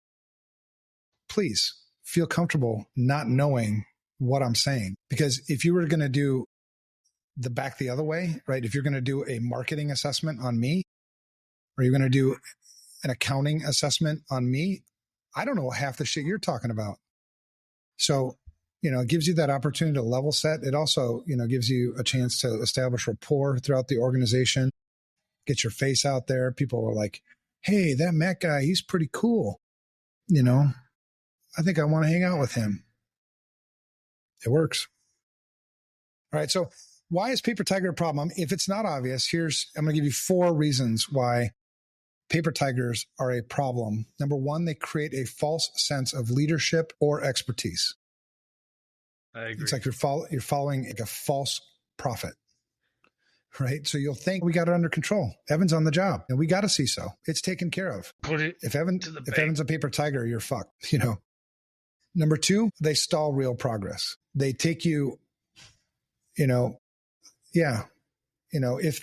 Please feel comfortable not knowing what I'm saying. Because if you were going to do the other way, right? If you're going to do a marketing assessment on me, or you're going to do an accounting assessment on me, I don't know half the shit you're talking about. So, it gives you that opportunity to level set. It also, gives you a chance to establish rapport throughout the organization, get your face out there. People are like, hey, that Matt guy, he's pretty cool. I think I want to hang out with him. It works. All right. So why is Paper Tiger a problem? If it's not obvious, I'm going to give you 4 reasons why paper tigers are a problem. Number 1, they create a false sense of leadership or expertise. I agree. It's like you're following a false prophet, right? So you'll think we got it under control. Evan's on the job and we got a CISO. It's taken care of. Put it if Evan's a paper tiger, you're fucked, Number 2, they stall real progress. They take you, if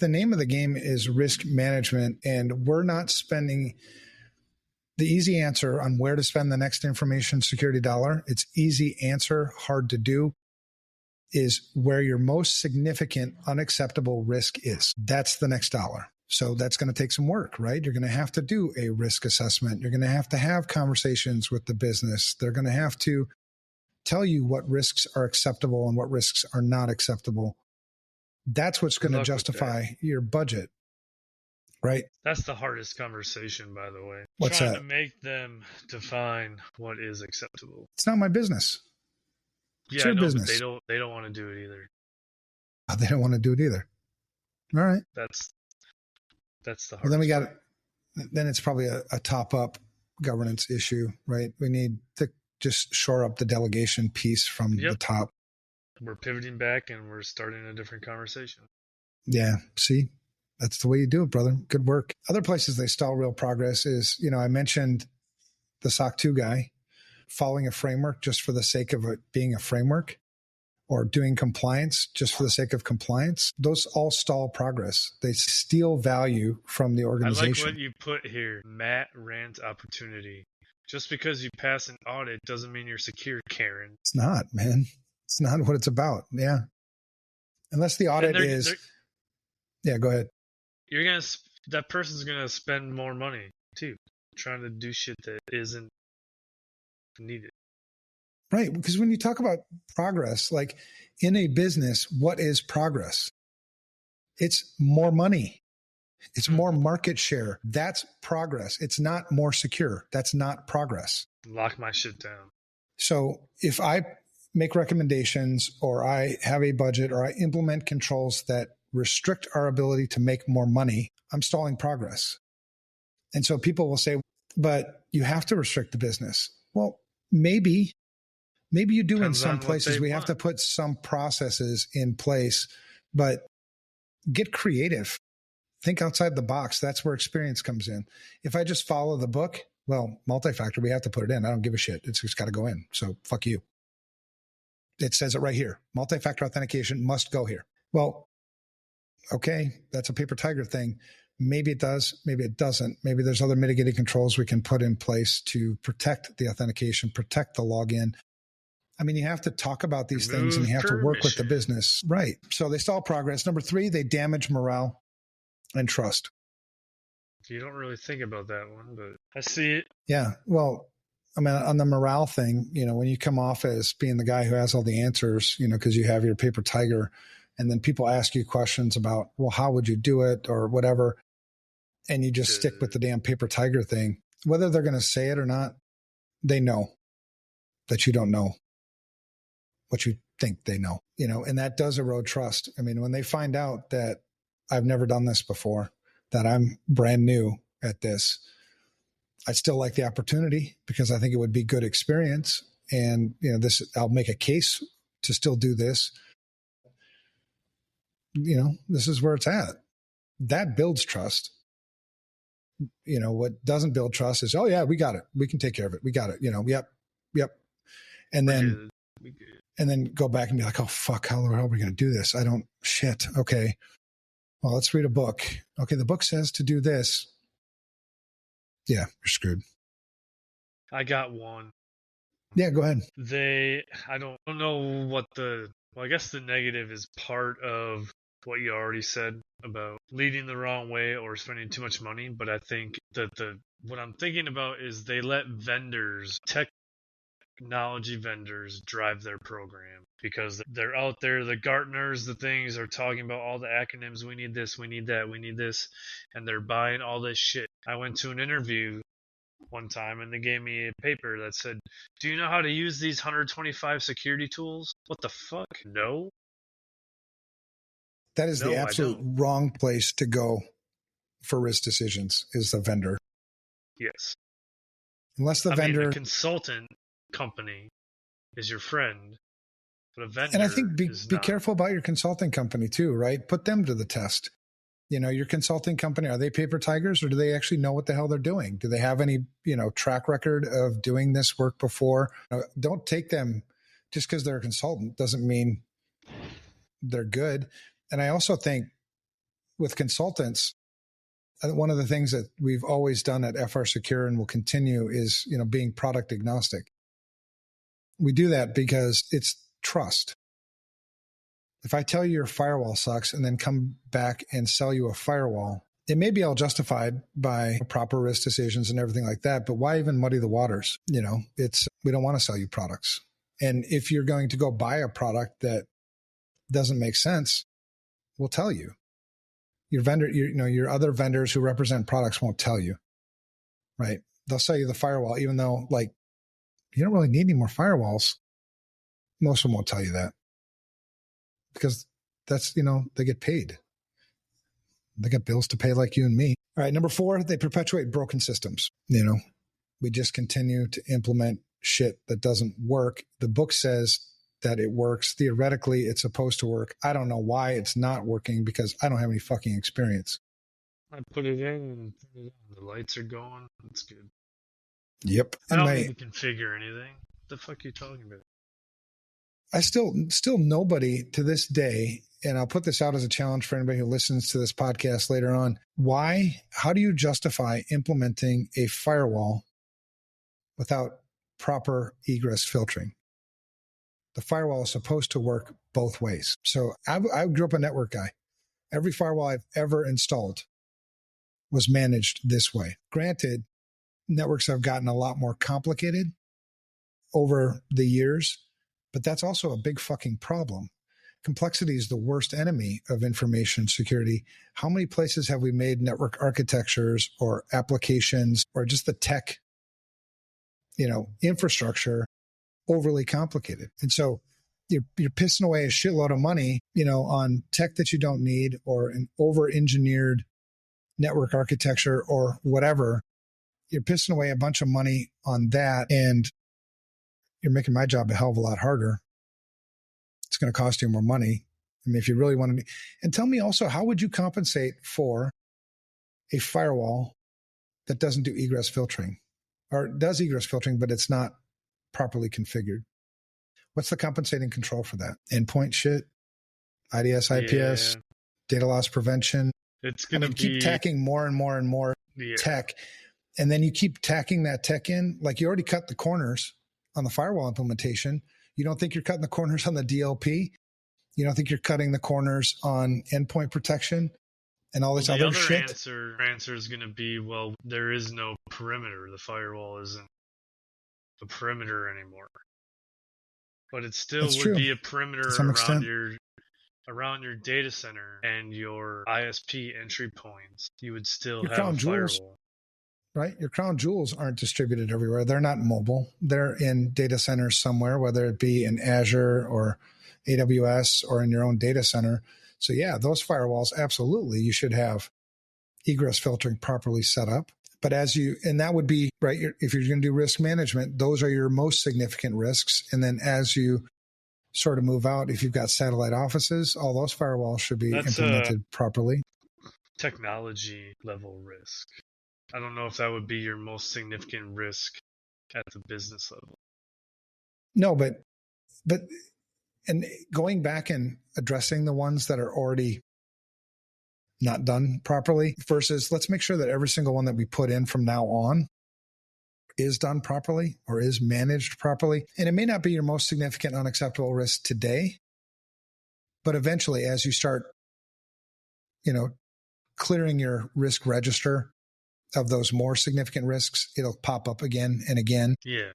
the name of the game is risk management and we're not spending the easy answer on where to spend the next information security dollar, it's easy answer, hard to do, is where your most significant unacceptable risk is. That's the next dollar. So that's going to take some work, right? You're going to have to do a risk assessment. You're going to have conversations with the business. They're going to have to tell you what risks are acceptable and what risks are not acceptable. That's what's going to justify your budget, right? That's the hardest conversation, by the way. What's Trying that? to make them define what is acceptable. It's not my business. Yeah, it's your business. But they don't want to do it either. Oh, they don't want to do it either. All right. That's the hardest. Well, then it's probably a top-up governance issue, right? We need to just shore up the delegation piece from the top. We're pivoting back and we're starting a different conversation. Yeah. See, that's the way you do it, brother. Good work. Other places they stall real progress is, I mentioned the SOC 2 guy following a framework just for the sake of it being a framework, or doing compliance just for the sake of compliance. Those all stall progress. They steal value from the organization. I like what you put here. Matt rant opportunity. Just because you pass an audit doesn't mean you're secure, Karen. It's not, man. It's not what it's about. Yeah. Unless the audit is, yeah, go ahead. That person's gonna spend more money too, trying to do shit that isn't needed. Right. Because when you talk about progress, like in a business, what is progress? It's more money. It's more market share. That's progress. It's not more secure. That's not progress. Lock my shit down. So if I make recommendations or I have a budget or I implement controls that restrict our ability to make more money, I'm stalling progress. And so people will say, but you have to restrict the business. Well, maybe you do. Depends in some places. We have to put some processes in place, but get creative. Think outside the box. That's where experience comes in. If I just follow the book, well, multi-factor, we have to put it in. I don't give a shit. It's just got to go in. So fuck you. It says it right here. Multi-factor authentication must go here. Well, okay, that's a paper tiger thing. Maybe it does. Maybe it doesn't. Maybe there's other mitigating controls we can put in place to protect the authentication, protect the login. I mean, you have to talk about these things and you have to work with the business. Right. So they stall progress. Number 3, they damage morale and trust. You don't really think about that one, but I see it. Yeah. Well, I mean, on the morale thing, when you come off as being the guy who has all the answers, because you have your paper tiger, and then people ask you questions about, well, how would you do it or whatever, and you just stick with the damn paper tiger thing, whether they're going to say it or not, they know that you don't know what you think they know, and that does erode trust. I mean, when they find out that I've never done this before, that I'm brand new at this, I'd still like the opportunity because I think it would be good experience. And, I'll make a case to still do this. This is where it's at. That builds trust. What doesn't build trust is, oh yeah, we got it. We can take care of it. We got it. Yep. And then go back and be like, oh fuck, how are we going to do this? Shit. Okay. Well, let's read a book. Okay. The book says to do this. Yeah, you're screwed. I got one. Yeah, go ahead. I don't know what I guess the negative is part of what you already said about leading the wrong way or spending too much money. But I think that what I'm thinking about is they let technology vendors drive their program because they're out there. The Gartners, the things are talking about all the acronyms. We need this, we need that, we need this. And they're buying all this shit. I went to an interview one time and they gave me a paper that said, do you know how to use these 125 security tools? What the fuck? No. That is the absolute wrong place to go for risk decisions, is the vendor. Yes. Unless the vendor... a consultant company is your friend, but a vendor. And I think be careful about your consulting company too, right? Put them to the test. Your consulting company, are they paper tigers or do they actually know what the hell they're doing? Do they have any, track record of doing this work before? Don't take them just because they're a consultant doesn't mean they're good. And I also think with consultants, one of the things that we've always done at FR Secure and will continue is, being product agnostic. We do that because it's trust. If I tell you your firewall sucks and then come back and sell you a firewall, it may be all justified by proper risk decisions and everything like that, but why even muddy the waters? We don't want to sell you products. And if you're going to go buy a product that doesn't make sense, we'll tell you. Your vendor, your other vendors who represent products won't tell you, right? They'll sell you the firewall, even though you don't really need any more firewalls. Most of them won't tell you that because that's, they get paid. They got bills to pay like you and me. All right. Number 4, they perpetuate broken systems. We just continue to implement shit that doesn't work. The book says that it works. Theoretically, it's supposed to work. I don't know why it's not working because I don't have any fucking experience. I put it in and the lights are going. That's good. Yep. I don't need to configure anything. What the fuck are you talking about? I still nobody to this day, and I'll put this out as a challenge for anybody who listens to this podcast later on. How do you justify implementing a firewall without proper egress filtering. The firewall is supposed to work both ways. So I grew up a network guy. Every firewall I've ever installed was managed this way. Granted, networks have gotten a lot more complicated over the years, but that's also a big fucking problem. Complexity is the worst enemy of information security. How many places have we made network architectures or applications or just the tech, infrastructure overly complicated? And so you're pissing away a shitload of money, on tech that you don't need or an over-engineered network architecture or whatever. You're pissing away a bunch of money on that, and you're making my job a hell of a lot harder. It's going to cost you more money. I mean, if you really want to, and tell me also, how would you compensate for a firewall that doesn't do egress filtering or does egress filtering, but it's not properly configured? What's the compensating control for that? Endpoint shit, IDS, IPS, data loss prevention. It's going to keep tacking more and more and more tech. And then you keep tacking that tech in. Like, you already cut the corners on the firewall implementation. You don't think you're cutting the corners on the DLP? You don't think you're cutting the corners on endpoint protection and all this other shit? The answer is going to be, well, there is no perimeter. The firewall isn't a perimeter anymore. But it still would be a perimeter around your data center and your ISP entry points. You would still have a firewall. Right? Your crown jewels aren't distributed everywhere. They're not mobile. They're in data centers somewhere, whether it be in Azure or AWS or in your own data center. So yeah, those firewalls, absolutely, you should have egress filtering properly set up. But and that would be, right, if you're going to do risk management, those are your most significant risks. And then as you sort of move out, if you've got satellite offices, all those firewalls should be implemented properly. Technology level risk. I don't know if that would be your most significant risk at the business level. No, but and going back and addressing the ones that are already not done properly versus let's make sure that every single one that we put in from now on is done properly or is managed properly. And it may not be your most significant unacceptable risk today, but eventually as you start, clearing your risk register of those more significant risks, it'll pop up again and again. Yeah.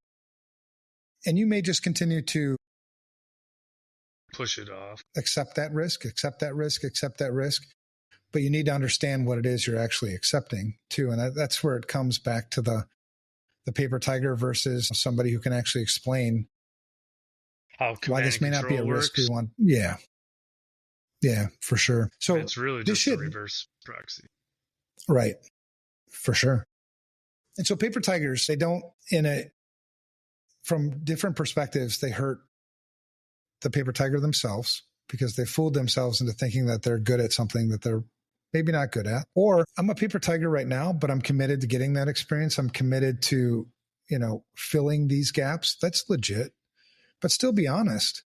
And you may just continue to push it off. Accept that risk. But you need to understand what it is you're actually accepting too. And that's where it comes back to the paper tiger versus somebody who can actually explain why this may not be a risk we want. Yeah. Yeah, for sure. So it's really just a reverse proxy. Right. For sure. And so paper tigers, they don't, from different perspectives, they hurt the paper tiger themselves because they fooled themselves into thinking that they're good at something that they're maybe not good at. Or I'm a paper tiger right now, but I'm committed to getting that experience. I'm committed to, filling these gaps. That's legit. But still be honest.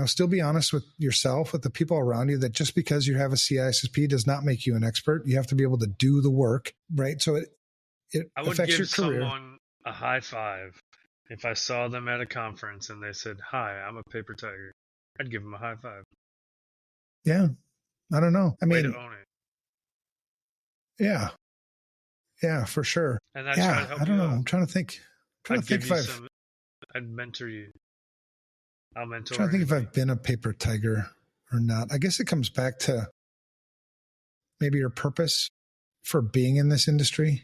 Still be honest with yourself, with the people around you, that just because you have a CISSP does not make you an expert. You have to be able to do the work, right? So it affects your career. I would give someone a high five if I saw them at a conference and they said, "Hi, I'm a paper tiger." I'd give them a high five. Yeah. I don't know. I mean, way to own it. Yeah. Yeah, for sure. And I don't know. I'm trying to think. I'd mentor you. I'll mentor. I'm trying to think if I've been a paper tiger or not. I guess it comes back to maybe your purpose for being in this industry.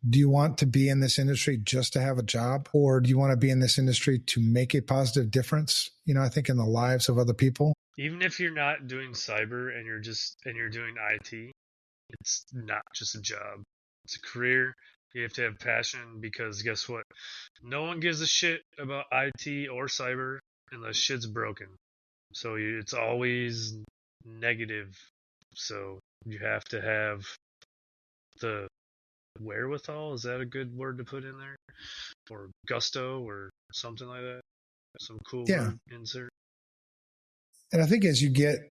Do you want to be in this industry just to have a job, or do you want to be in this industry to make a positive difference? I think in the lives of other people. Even if you're not doing cyber and you're doing IT, it's not just a job. It's a career. You have to have passion because guess what? No one gives a shit about IT or cyber unless shit's broken. So it's always negative. So you have to have the wherewithal. Is that a good word to put in there? Or gusto or something like that? Some cool word insert. And I think as you get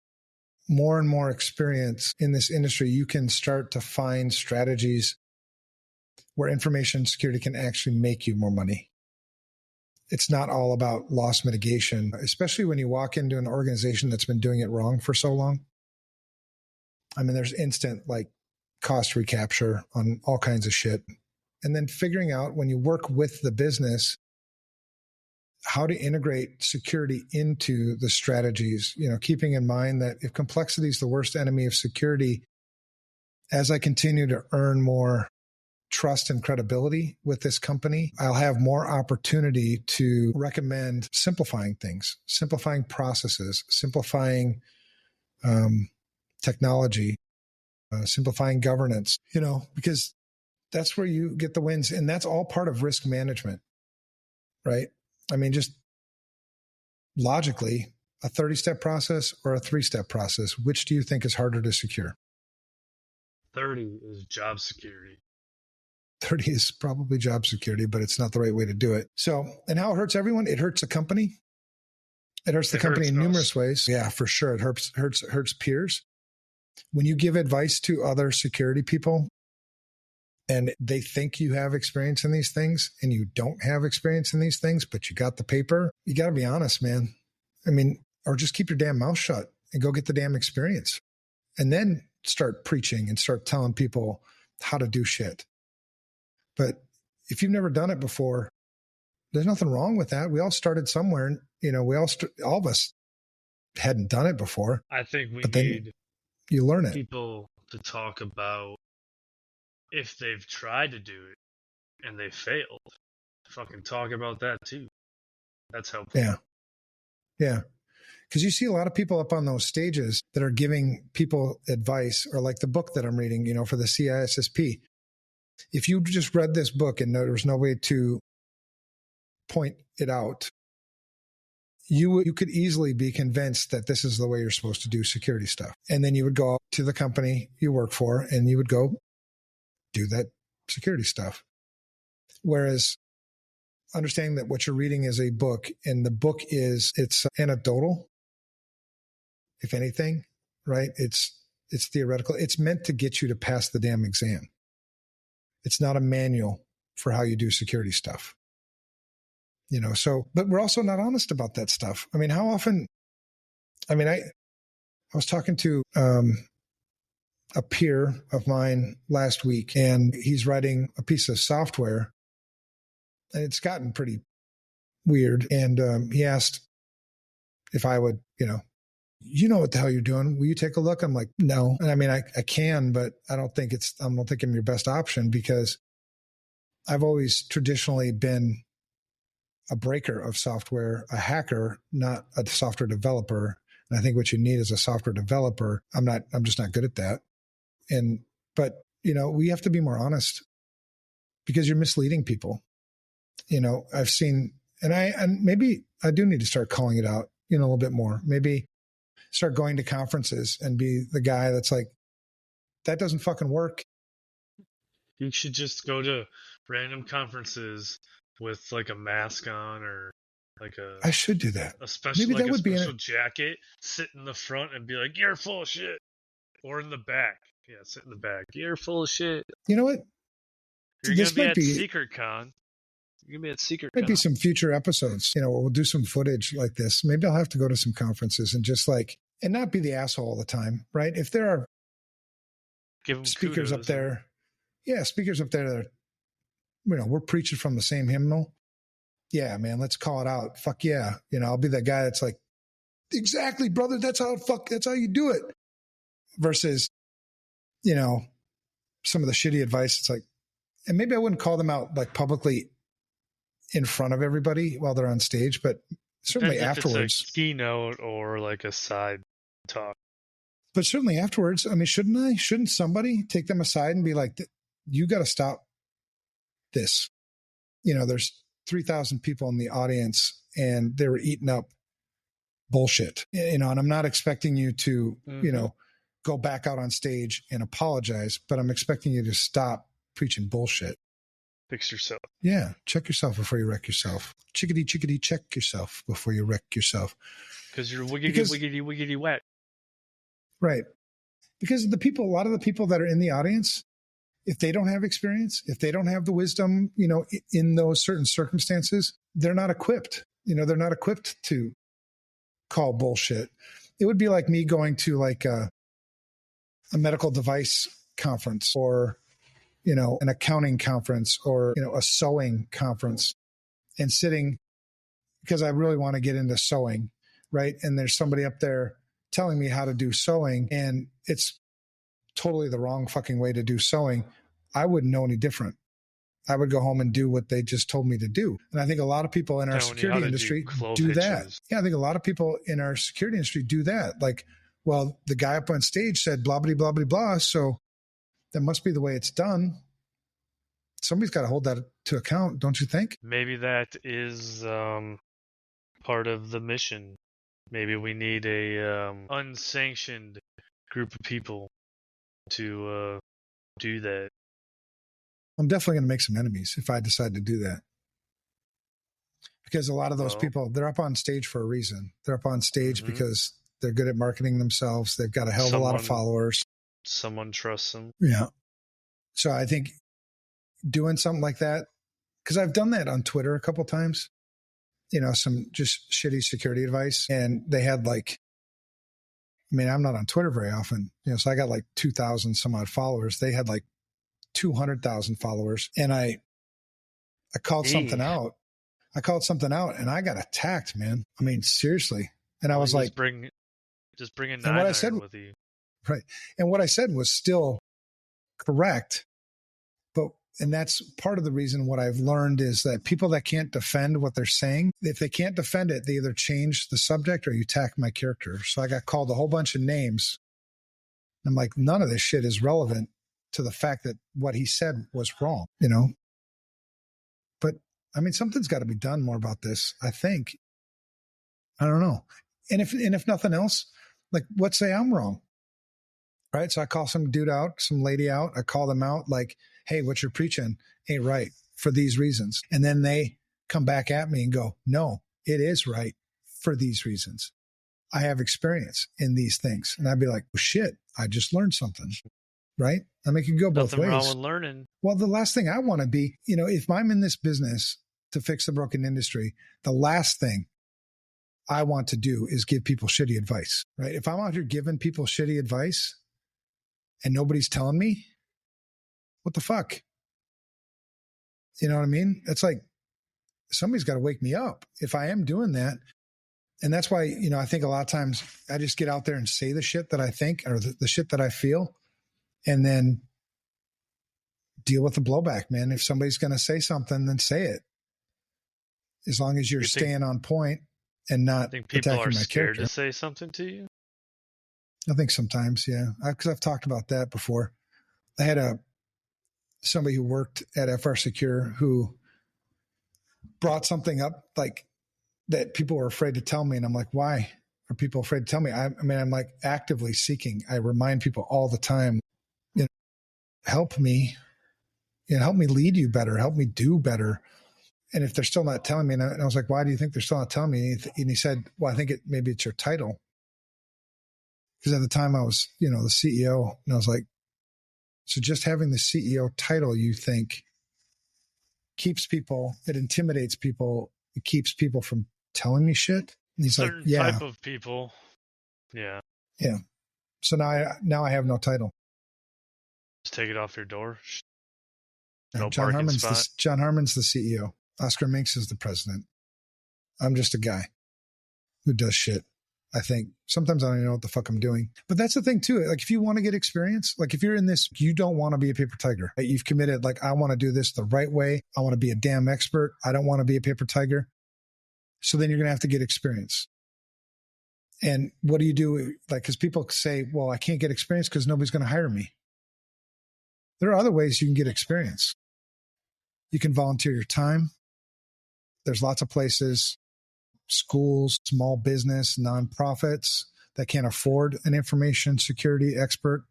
more and more experience in this industry, you can start to find strategies where information security can actually make you more money. It's not all about loss mitigation, especially when you walk into an organization that's been doing it wrong for so long. I mean, there's instant like cost recapture on all kinds of shit. And then figuring out when you work with the business, how to integrate security into the strategies, you know, keeping in mind that if complexity is the worst enemy of security, as I continue to earn more trust and credibility with this company, I'll have more opportunity to recommend simplifying things, simplifying processes, simplifying technology, simplifying governance, you know, because that's where you get the wins. And that's all part of risk management, right? I mean, just logically, a 30-step process or a 3-step process, which do you think is harder to secure? 30 is job security. 30 is probably job security, but it's not the right way to do it. So, and how it hurts everyone? It hurts the company. It hurts the company in numerous ways. Yeah, for sure. It hurts peers. When you give advice to other security people and they think you have experience in these things and you don't have experience in these things, but you got the paper, you got to be honest, man. I mean, or just keep your damn mouth shut and go get the damn experience and then start preaching and start telling people how to do shit. But if you've never done it before, there's nothing wrong with that. We all started somewhere. You know, all of us hadn't done it before. I think we need you learn it. People to talk about if they've tried to do it and they failed. Fucking talk about that too. That's helpful. Yeah. Yeah. Because you see a lot of people up on those stages that are giving people advice, or like the book that I'm reading, you know, for the CISSP. If you just read this book and there was no way to point it out, you could easily be convinced that this is the way you're supposed to do security stuff. And then you would go to the company you work for and you would go do that security stuff. Whereas understanding that what you're reading is a book, and the book it's anecdotal, if anything, right? It's theoretical. It's meant to get you to pass the damn exam. It's not a manual for how you do security stuff. You know, so, but we're also not honest about that stuff. I mean, how often, I mean, I was talking to a peer of mine last week, and he's writing a piece of software, and it's gotten pretty weird. And he asked if I would, you know what the hell you're doing. Will you take a look? I'm like, no. And I mean, I can, but I don't think I'm your best option, because I've always traditionally been a breaker of software, a hacker, not a software developer. And I think what you need is a software developer. I'm just not good at that. But you know, we have to be more honest, because you're misleading people. You know, I've seen, and maybe I do need to start calling it out, you know, a little bit more. Maybe start going to conferences and be the guy that's like, that doesn't fucking work. You should just go to random conferences with like a mask on, or like I should do that. A special, maybe like that a would special be jacket, sit in the front and be like, you're full of shit. Or in the back. Yeah, sit in the back. You're full of shit. You know what? You're going to be at SecretCon. You're going to be at SecretCon. Maybe some future episodes, you know, we'll do some footage like this. Maybe I'll have to go to some conferences and just like, and not be the asshole all the time, right? If there are speakers up there, speakers up there that are, you know, we're preaching from the same hymnal. Yeah, man, let's call it out. Fuck yeah. You know, I'll be that guy that's like, exactly, brother. That's how you do it. Versus, you know, some of the shitty advice. It's like, and maybe I wouldn't call them out like publicly in front of everybody while they're on stage, but certainly afterwards. It's a keynote or like a side talk. But certainly afterwards, I mean, shouldn't somebody take them aside and be like, you got to stop this. You know, there's 3,000 people in the audience and they were eating up bullshit, you know, and I'm not expecting you to, you know, go back out on stage and apologize, but I'm expecting you to stop preaching bullshit. Fix yourself. Yeah. Check yourself before you wreck yourself. Chickadee, check yourself before you wreck yourself. Because you're wiggity wet. Right. Because a lot of the people that are in the audience, if they don't have experience, if they don't have the wisdom, you know, in those certain circumstances, they're not equipped. You know, they're not equipped to call bullshit. It would be like me going to like a medical device conference or, you know, an accounting conference or, you know, a sewing conference and sitting because I really want to get into sewing, right? And there's somebody up there telling me how to do sewing and it's totally the wrong fucking way to do sewing. I wouldn't know any different. I would go home and do what they just told me to do. And I think a lot of people in our security industry do that. Yeah, I think a lot of people in our security industry do that. Like, well, the guy up on stage said blah, blah, blah, blah, blah. So that must be the way it's done. Somebody's got to hold that to account, don't you think? Maybe that is part of the mission. Maybe we need a unsanctioned group of people to do that. I'm definitely going to make some enemies if I decide to do that. Because a lot of those people, they're up on stage for a reason. They're up on stage because they're good at marketing themselves. They've got a hell of a lot of followers. Someone trusts them. Yeah. So I think doing something like that, because I've done that on Twitter a couple of times, you know, some just shitty security advice. And they had like, I mean, I'm not on Twitter very often, you know, so I got like 2,000 some odd followers. They had like 200,000 followers. And I called something out. I called something out and I got attacked, man. I mean, seriously. And I was like, just bring a 9-iron with you. Right. And what I said was still correct. And that's part of the reason what I've learned is that people that can't defend what they're saying, if they can't defend it, they either change the subject or you attack my character. So I got called a whole bunch of names. I'm like, none of this shit is relevant to the fact that what he said was wrong, you know? But I mean, something's got to be done more about this, I think. I don't know. And if nothing else, like, let's say I'm wrong, right? So I call some dude out, some lady out. I call them out like, hey, what you're preaching ain't right for these reasons. And then they come back at me and go, no, it is right for these reasons. I have experience in these things. And I'd be like, well, shit, I just learned something, right? I mean, it can go both ways. Nothing wrong with learning. Well, the last thing I want to be, you know, if I'm in this business to fix the broken industry, the last thing I want to do is give people shitty advice, right? If I'm out here giving people shitty advice and nobody's telling me, what the fuck? You know what I mean? It's like somebody's got to wake me up if I am doing that. And that's why, you know, I think a lot of times I just get out there and say the shit that I think or the shit that I feel and then deal with the blowback, man. If somebody's going to say something, then say it. As long as you're staying on point and not attacking my character. People are scared to say something to you? I think sometimes, yeah. Because I've talked about that before. I had somebody who worked at FR Secure who brought something up like that people were afraid to tell me. And I'm like, why are people afraid to tell me? I mean, I'm like actively seeking. I remind people all the time, you know, help me, you know, help me lead you better, help me do better. And if they're still not telling me, and I was like, why do you think they're still not telling me? And he said, well, I think maybe it's your title. Because at the time I was, you know, the CEO, and I was like, so just having the CEO title, you think keeps people, it intimidates people, it keeps people from telling me shit? And he's certain like, yeah. type of people. Yeah. Yeah. So now I have no title. Just take it off your door. No, John Harmon's the CEO. Oscar Minks is the president. I'm just a guy who does shit. I think sometimes I don't even know what the fuck I'm doing. But that's the thing too. Like if you want to get experience, like if you're in this, you don't want to be a paper tiger. Right? You've committed, like, I want to do this the right way. I want to be a damn expert. I don't want to be a paper tiger. So then you're going to have to get experience. And what do you do? Like, because people say, well, I can't get experience because nobody's going to hire me. There are other ways you can get experience. You can volunteer your time. There's lots of places, schools, small business, nonprofits that can't afford an information security expert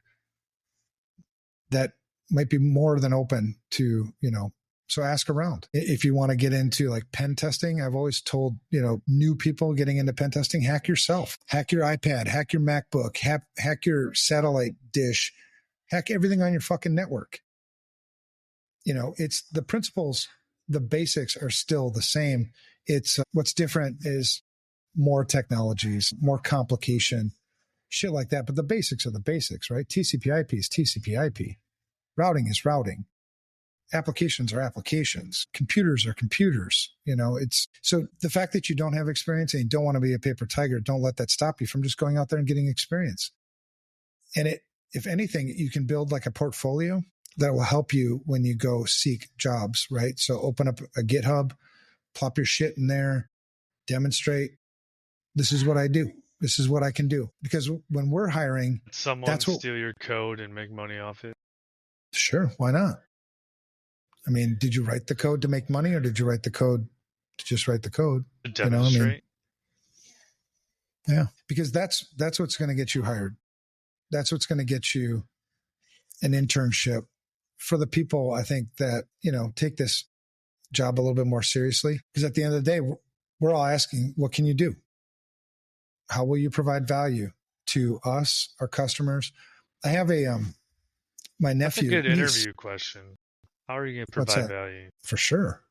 that might be more than open to, you know, so ask around. If you want to get into like pen testing, I've always told, you know, new people getting into pen testing, hack yourself, hack your iPad, hack your MacBook, hack your satellite dish, hack everything on your fucking network. it's the principles, the basics are still the same. It's what's different is more technologies, more complication, shit like that. But the basics are the basics, right? TCP/IP is TCP/IP. Routing is routing. Applications are applications. Computers are computers. It's so the fact that you don't have experience and you don't want to be a paper tiger, don't let that stop you from just going out there and getting experience. And if anything, you can build like a portfolio that will help you when you go seek jobs, right? So open up a GitHub, plop your shit in there, demonstrate, this is what I do. This is what I can do. Because when we're hiring, someone steal your code and make money off it. Sure. Why not? I mean, did you write the code to make money or did you write the code to just write the code? To demonstrate. Yeah, because that's what's going to get you hired. That's what's going to get you an internship. For the people, I think that, take this job a little bit more seriously, because at the end of the day, we're all asking, what can you do? How will you provide value to us, our customers? I have my nephew. That's a good interview question. How are you going to provide value? For sure.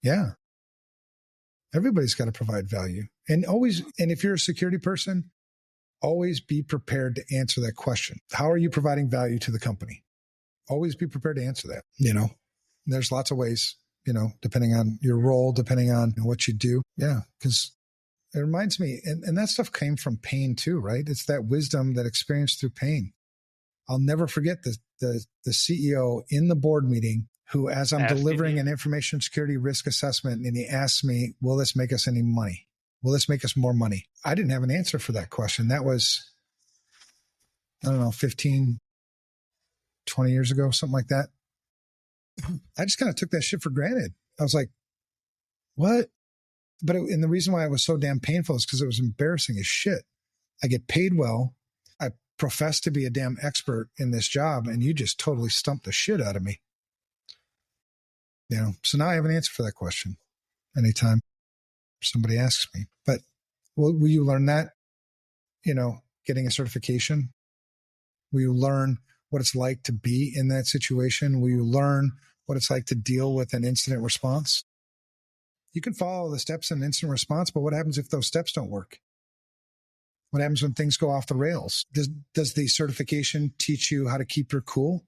Yeah. Everybody's got to provide value. And if you're a security person, always be prepared to answer that question. How are you providing value to the company? Always be prepared to answer that. There's lots of ways, depending on your role, depending on what you do. Yeah. Because it reminds me, and that stuff came from pain too, right? It's that wisdom, that experience through pain. I'll never forget the CEO in the board meeting who, as I'm delivering an information security risk assessment, and he asked me, will this make us any money? Will this make us more money? I didn't have an answer for that question. That was, 15, 20 years ago, something like that. I just kind of took that shit for granted. I was like, what? And the reason why it was so damn painful is because it was embarrassing as shit. I get paid well. I profess to be a damn expert in this job, and you just totally stumped the shit out of me. So now I have an answer for that question anytime somebody asks me. But will you learn that, getting a certification? Will you learn what it's like to be in that situation? Will you learn what it's like to deal with an incident response? You can follow the steps in incident response, but what happens if those steps don't work? What happens when things go off the rails? Does the certification teach you how to keep your cool?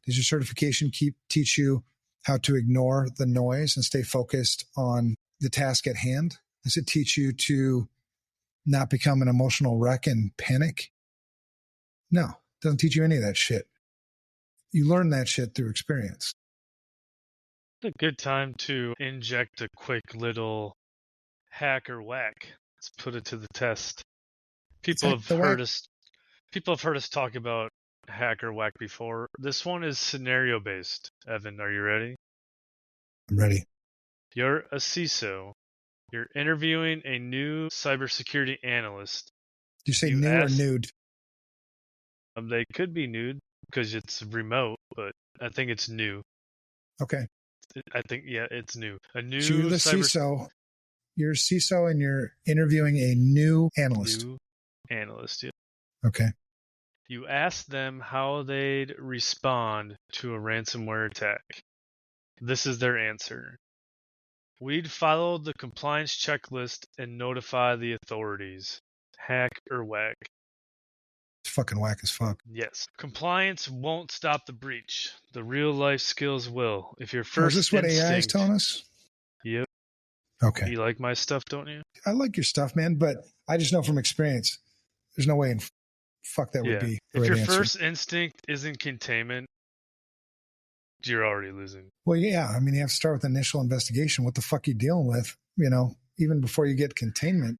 Does your certification teach you how to ignore the noise and stay focused on the task at hand? Does it teach you to not become an emotional wreck and panic? No, it doesn't teach you any of that shit. You learn that shit through experience. It's a good time to inject a quick little hack or whack. Let's put it to the test. People have heard us talk about hack or whack before. This one is scenario based. Evan, are you ready? I'm ready. You're a CISO. You're interviewing a new cybersecurity analyst. Do you say new or nude? They could be nude because it's remote, but I think it's new. Okay. I think, it's new. A new so you're the CISO. You're a CISO and you're interviewing a new analyst. New analyst, yeah. Okay. You ask them how they'd respond to a ransomware attack. This is their answer. We'd follow the compliance checklist and notify the authorities. Hack or whack? It's fucking whack as fuck. Yes. Compliance won't stop the breach. The real life skills will. If your first is this what AI is telling us? Yep. Okay. You like my stuff, don't you? I like your stuff, man, but I just know from experience, there's no way in fuck that would be the If right your answer. first instinct isn't containment, you're already losing. Well, yeah. I mean, you have to start with initial investigation. What the fuck are you dealing with? Even before you get containment.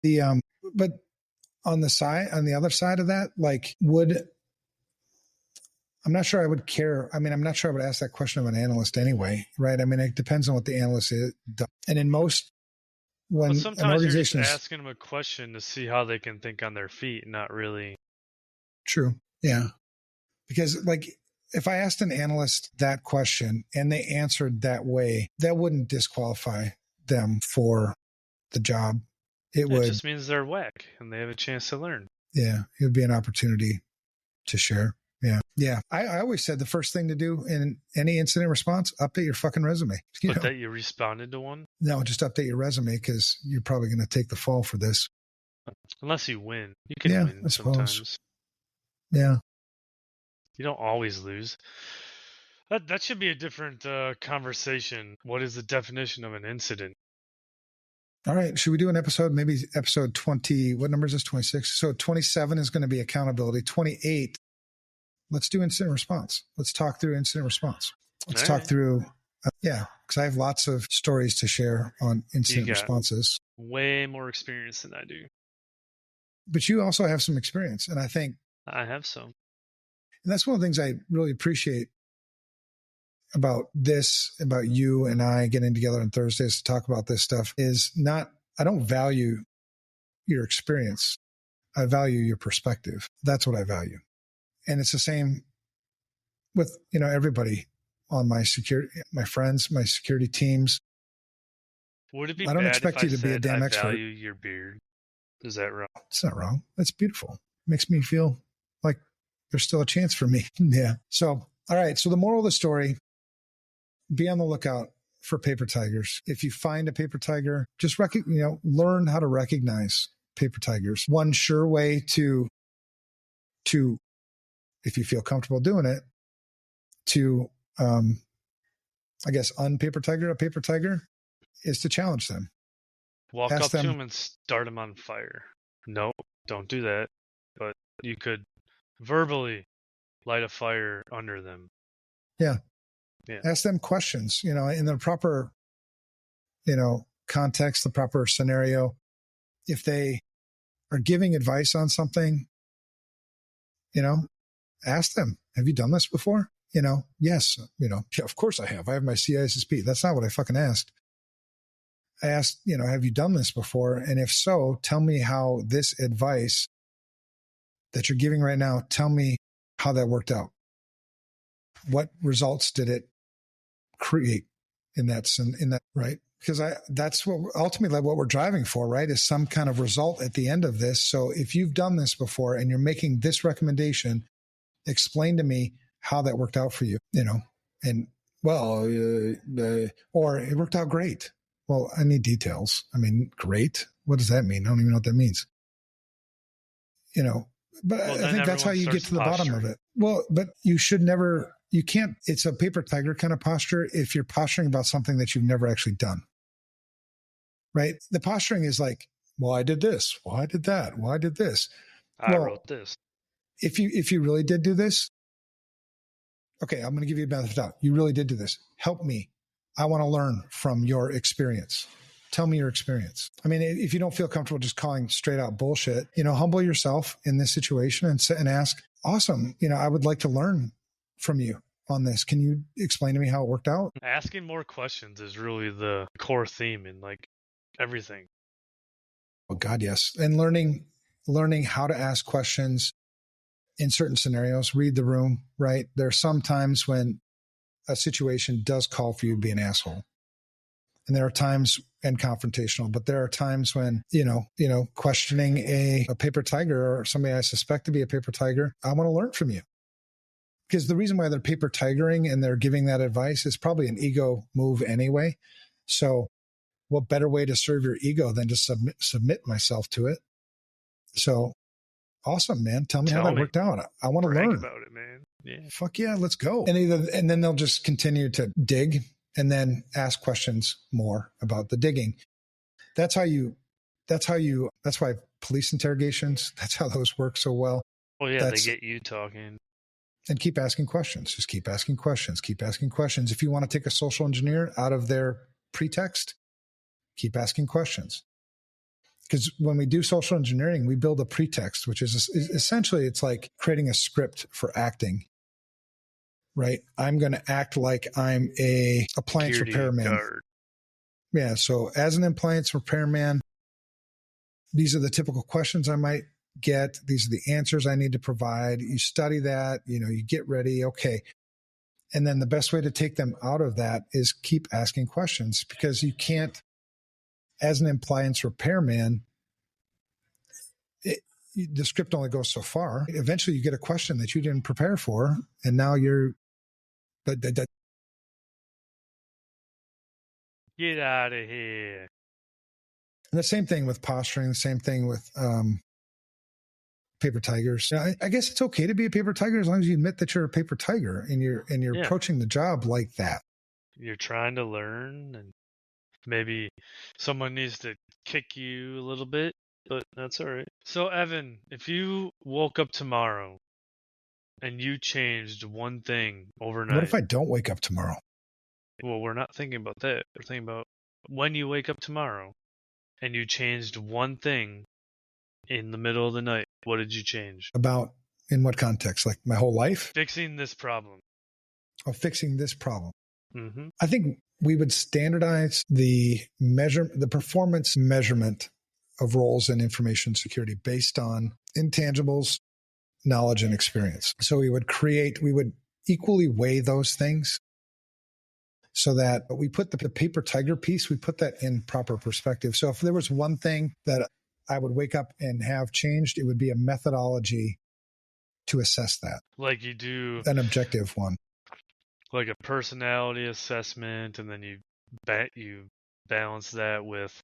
But on the other side of that, I'm not sure I would care. I mean, I'm not sure I would ask that question of an analyst anyway, right? I mean, it depends on what the analyst is. And in most, when sometimes an organization you're just asking them a question to see how they can think on their feet, not really. True. Yeah. Because if I asked an analyst that question and they answered that way, that wouldn't disqualify them for the job. It just means they're whack and they have a chance to learn. Yeah. It would be an opportunity to share. Yeah. Yeah. I always said the first thing to do in any incident response, update your fucking resume. That you responded to one? No, just update your resume because you're probably going to take the fall for this. Unless you win. You can win I suppose. sometimes. Yeah. You don't always lose. That should be a different conversation. What is the definition of an incident? All right. Should we do an episode? Maybe episode 20. What number is this? 26. So 27 is going to be accountability. 28. Let's do incident response. Let's talk through incident response. Let's talk through. Yeah. Because I have lots of stories to share on incident responses. Way more experience than I do. But you also have some experience. And I think I have some. And that's one of the things I really appreciate about this, about you and I getting together on Thursdays to talk about this stuff is not, I don't value your experience. I value your perspective. That's what I value. And it's the same with, everybody on my security, my friends, my security teams. Would it be I don't bad expect if you to be a damn I expert. value your beard? Is that wrong? It's not wrong. That's beautiful. It makes me feel like there's still a chance for me. Yeah. So, all right. So the moral of the story, be on the lookout for paper tigers. If you find a paper tiger, just learn how to recognize paper tigers. One sure way to, if you feel comfortable doing it, to, unpaper tiger a paper tiger is to challenge them. Walk up to them and start them on fire. No, don't do that. But you could verbally light a fire under them. Yeah. Ask them questions, in the proper, context, the proper scenario. If they are giving advice on something, ask them, have you done this before? Yes, yeah, of course I have. I have my CISSP. That's not what I fucking asked. I asked, have you done this before? And if so, tell me how this advice that you're giving right now, tell me how that worked out. What results did it create in that, right? Because that's what ultimately what we're driving for, right? Is some kind of result at the end of this. So if you've done this before and you're making this recommendation, explain to me how that worked out for you, and or it worked out great. Well, I need details. I mean, great. What does that mean? I don't even know what that means. But I think that's how you get to the bottom of it. Well, but you can't, it's a paper tiger kind of posture if you're posturing about something that you've never actually done. Right? The posturing is like, well, I did this. Well, I did that. Well, I did this. I wrote this. If you really did do this, okay, I'm going to give you a benefit of the doubt. You really did do this. Help me. I want to learn from your experience. Tell me your experience. I mean, if you don't feel comfortable just calling straight out bullshit, humble yourself in this situation and ask, awesome, I would like to learn from you on this. Can you explain to me how it worked out? Asking more questions is really the core theme in everything. Oh God, yes. And learning how to ask questions in certain scenarios, read the room, right? There are some times when a situation does call for you to be an asshole. And there are times, and confrontational, but there are times when, questioning a paper tiger or somebody I suspect to be a paper tiger, I want to learn from you. Because the reason why they're paper tigering and they're giving that advice is probably an ego move anyway. So what better way to serve your ego than to submit myself to it? So awesome, man. Tell me how that worked out. I want to learn about it, man. Yeah. Fuck yeah, let's go. And then they'll just continue to dig and then ask questions more about the digging. That's why police interrogations, that's how those work so well. Well, yeah, they get you talking. And keep asking questions. Just keep asking questions. Keep asking questions. If you want to take a social engineer out of their pretext, keep asking questions. Because when we do social engineering, we build a pretext, which is essentially, it's like creating a script for acting. Right? I'm going to act like I'm a appliance repairman. Guard. Yeah. So as an appliance repairman, these are the typical questions I might get. These are the answers I need to provide. You study that, you get ready. Okay. And then the best way to take them out of that is keep asking questions, because you can't, as an appliance repairman, the script only goes so far. Eventually you get a question that you didn't prepare for, and now you're Get out of here. and the same thing with posturing, the same thing with paper tigers. I guess it's okay to be a paper tiger as long as you admit that you're a paper tiger and you're approaching the job like that. You're trying to learn, and maybe someone needs to kick you a little bit, but that's all right. So, Evan, if you woke up tomorrow and you changed one thing overnight. What if I don't wake up tomorrow? Well, we're not thinking about that. We're thinking about when you wake up tomorrow and you changed one thing in the middle of the night. What did you change? About in what context? Like my whole life? Fixing this problem. Oh, fixing this problem. Mm-hmm. I think we would standardize the performance measurement of roles in information security based on intangibles, knowledge, and experience. So we would equally weigh those things so that we put the paper tiger piece, we put that in proper perspective. So if there was one thing that I would wake up and have changed, it would be a methodology to assess that. Like you do an objective one. Like a personality assessment, and then you balance that with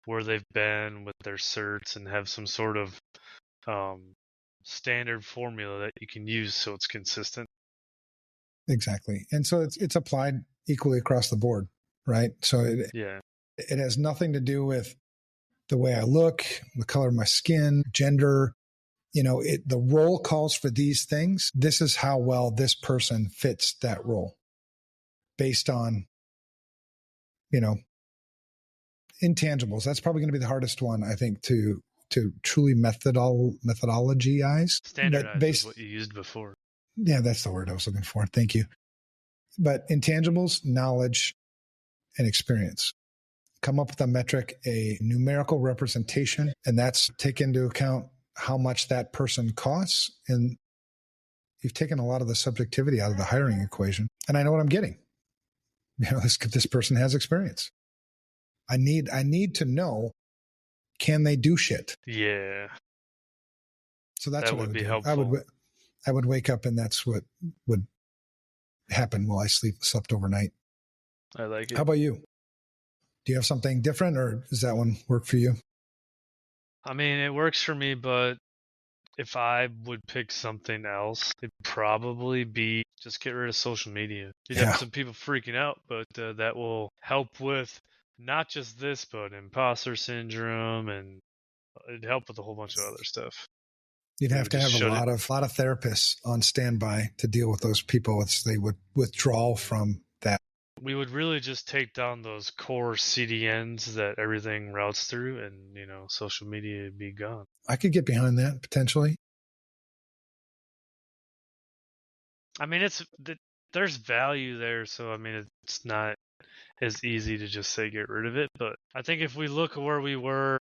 where they've been with their certs and have some sort of standard formula that you can use so it's consistent. Exactly. And so it's applied equally across the board, right? So it has nothing to do with the way I look, the color of my skin, gender. The role calls for these things. This is how well this person fits that role based on, intangibles. That's probably going to be the hardest one, I think, to truly methodologize. Standardize is what you used before. Yeah, that's the word I was looking for. Thank you. But intangibles, knowledge, and experience. Come up with a metric, a numerical representation, and that's take into account how much that person costs. And you've taken a lot of the subjectivity out of the hiring equation. And I know what I'm getting. This person has experience. I need to know, can they do shit? Yeah. So that's what would be do. helpful. I would wake up and that's what would happen while I slept overnight. I like it. How about you? Do you have something different, or does that one work for you? I mean, it works for me, but if I would pick something else, it'd probably be just get rid of social media. You'd have some people freaking out, but that will help with not just this, but imposter syndrome, and it'd help with a whole bunch of other stuff. You'd have to have a lot of therapists on standby to deal with those people as they would withdraw from that. We would really just take down those core CDNs that everything routes through, and social media would be gone. I could get behind that potentially. I mean, there's value there, so I mean, it's not as easy to just say get rid of it. But I think if we look at where we were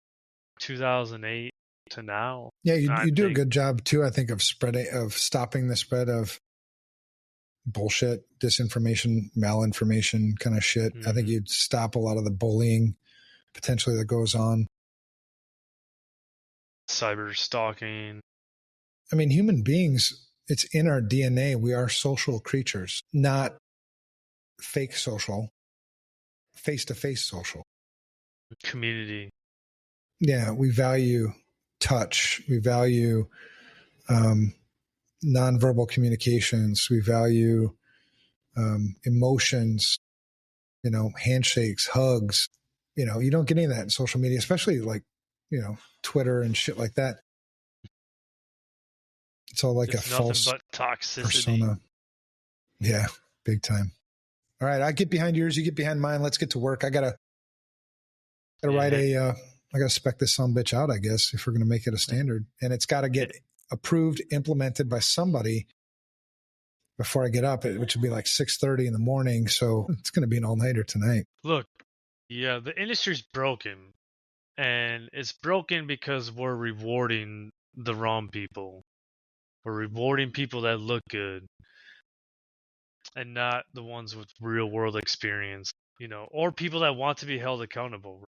2008 to now, yeah, you do a good job too. I think of stopping the spread of bullshit, disinformation, malinformation kind of shit. Mm-hmm. I think you'd stop a lot of the bullying potentially that goes on. Cyber stalking. I mean, human beings, it's in our DNA. We are social creatures, not fake social, face-to-face social. Community. Yeah, we value touch. We value nonverbal communications. We value emotions, handshakes, hugs. You don't get any of that in social media, especially like, Twitter and shit like that. It's all like it's a false but toxicity. Persona. Yeah, big time. All right, I get behind yours, you get behind mine. Let's get to work. I gotta write I gotta spec this sumbitch out, I guess, if we're gonna make it a standard. And it's gotta get approved, implemented by somebody before I get up, which would be like 6:30 in the morning. So it's gonna be an all-nighter tonight. Look, yeah, the industry's broken. And it's broken because we're rewarding the wrong people. We're rewarding people that look good and not the ones with real world experience, or people that want to be held accountable.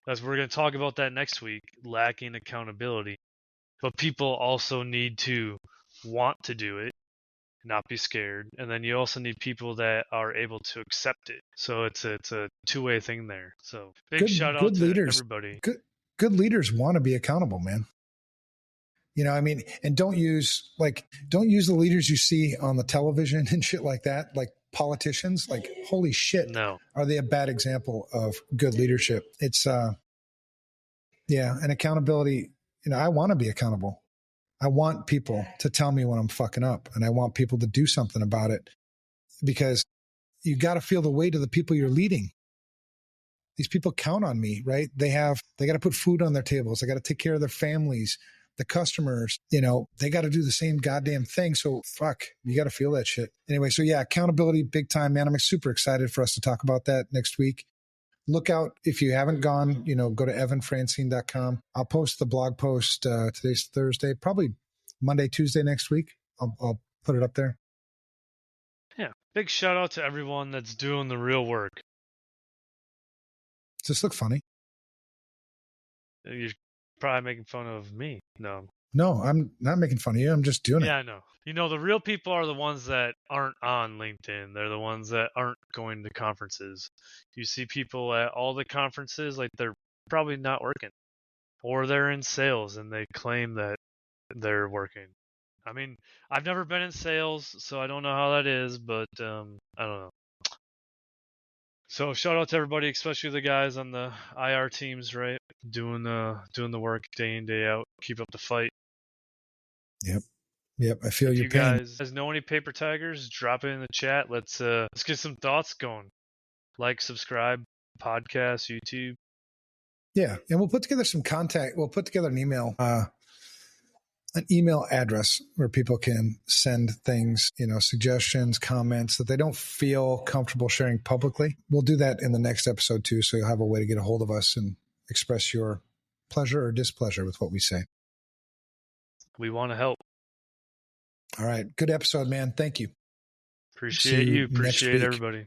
as we're going to talk about that next week, lacking accountability. But people also need to want to do it, not be scared. And then you also need people that are able to accept it. So it's a two-way thing there. So big shout out good to leaders, everybody. Good leaders want to be accountable, man. You know, I mean, and don't use the leaders you see on the television and shit like that, like politicians. Like, holy shit, No. are they a bad example of good leadership? It's and accountability. You know, I want to be accountable. I want people to tell me when I'm fucking up, and I want people to do something about it, because you got to feel the weight of the people you're leading. These people count on me, right? They got to put food on their tables. They got to take care of their families, the customers, you know, they got to do the same goddamn thing. So fuck, you got to feel that shit. Anyway, so yeah, accountability, big time, man. I'm super excited for us to talk about that next week. Look out, if you haven't gone, you know, go to evanfrancine.com. I'll post the blog post. Today's Thursday, probably Monday, Tuesday next week. I'll put it up there. Yeah. Big shout out to everyone that's doing the real work. Does this look funny? You're probably making fun of me. No. No, I'm not making fun of you. I'm just doing it. Yeah, I know. You know, the real people are the ones that aren't on LinkedIn. They're the ones that aren't going to conferences. You see people at all the conferences, like they're probably not working. Or they're in sales and they claim that they're working. I mean, I've never been in sales, so I don't know how that is, but I don't know. So shout out to everybody, especially the guys on the IR teams, right? Doing the work day in, day out. Keep up the fight. Yep, I feel If your you pain. guys know any paper tigers, drop it in the chat. Let's get some thoughts going. Like, subscribe, podcast, YouTube. Yeah, and we'll put together some contact. We'll put together an email address where people can send things, you know, suggestions, comments that they don't feel comfortable sharing publicly. We'll do that in the next episode too, so you'll have a way to get a hold of us and express your pleasure or displeasure with what we say. We want to help. All right, good episode, man. Thank you. Appreciate you. Next Appreciate week. everybody.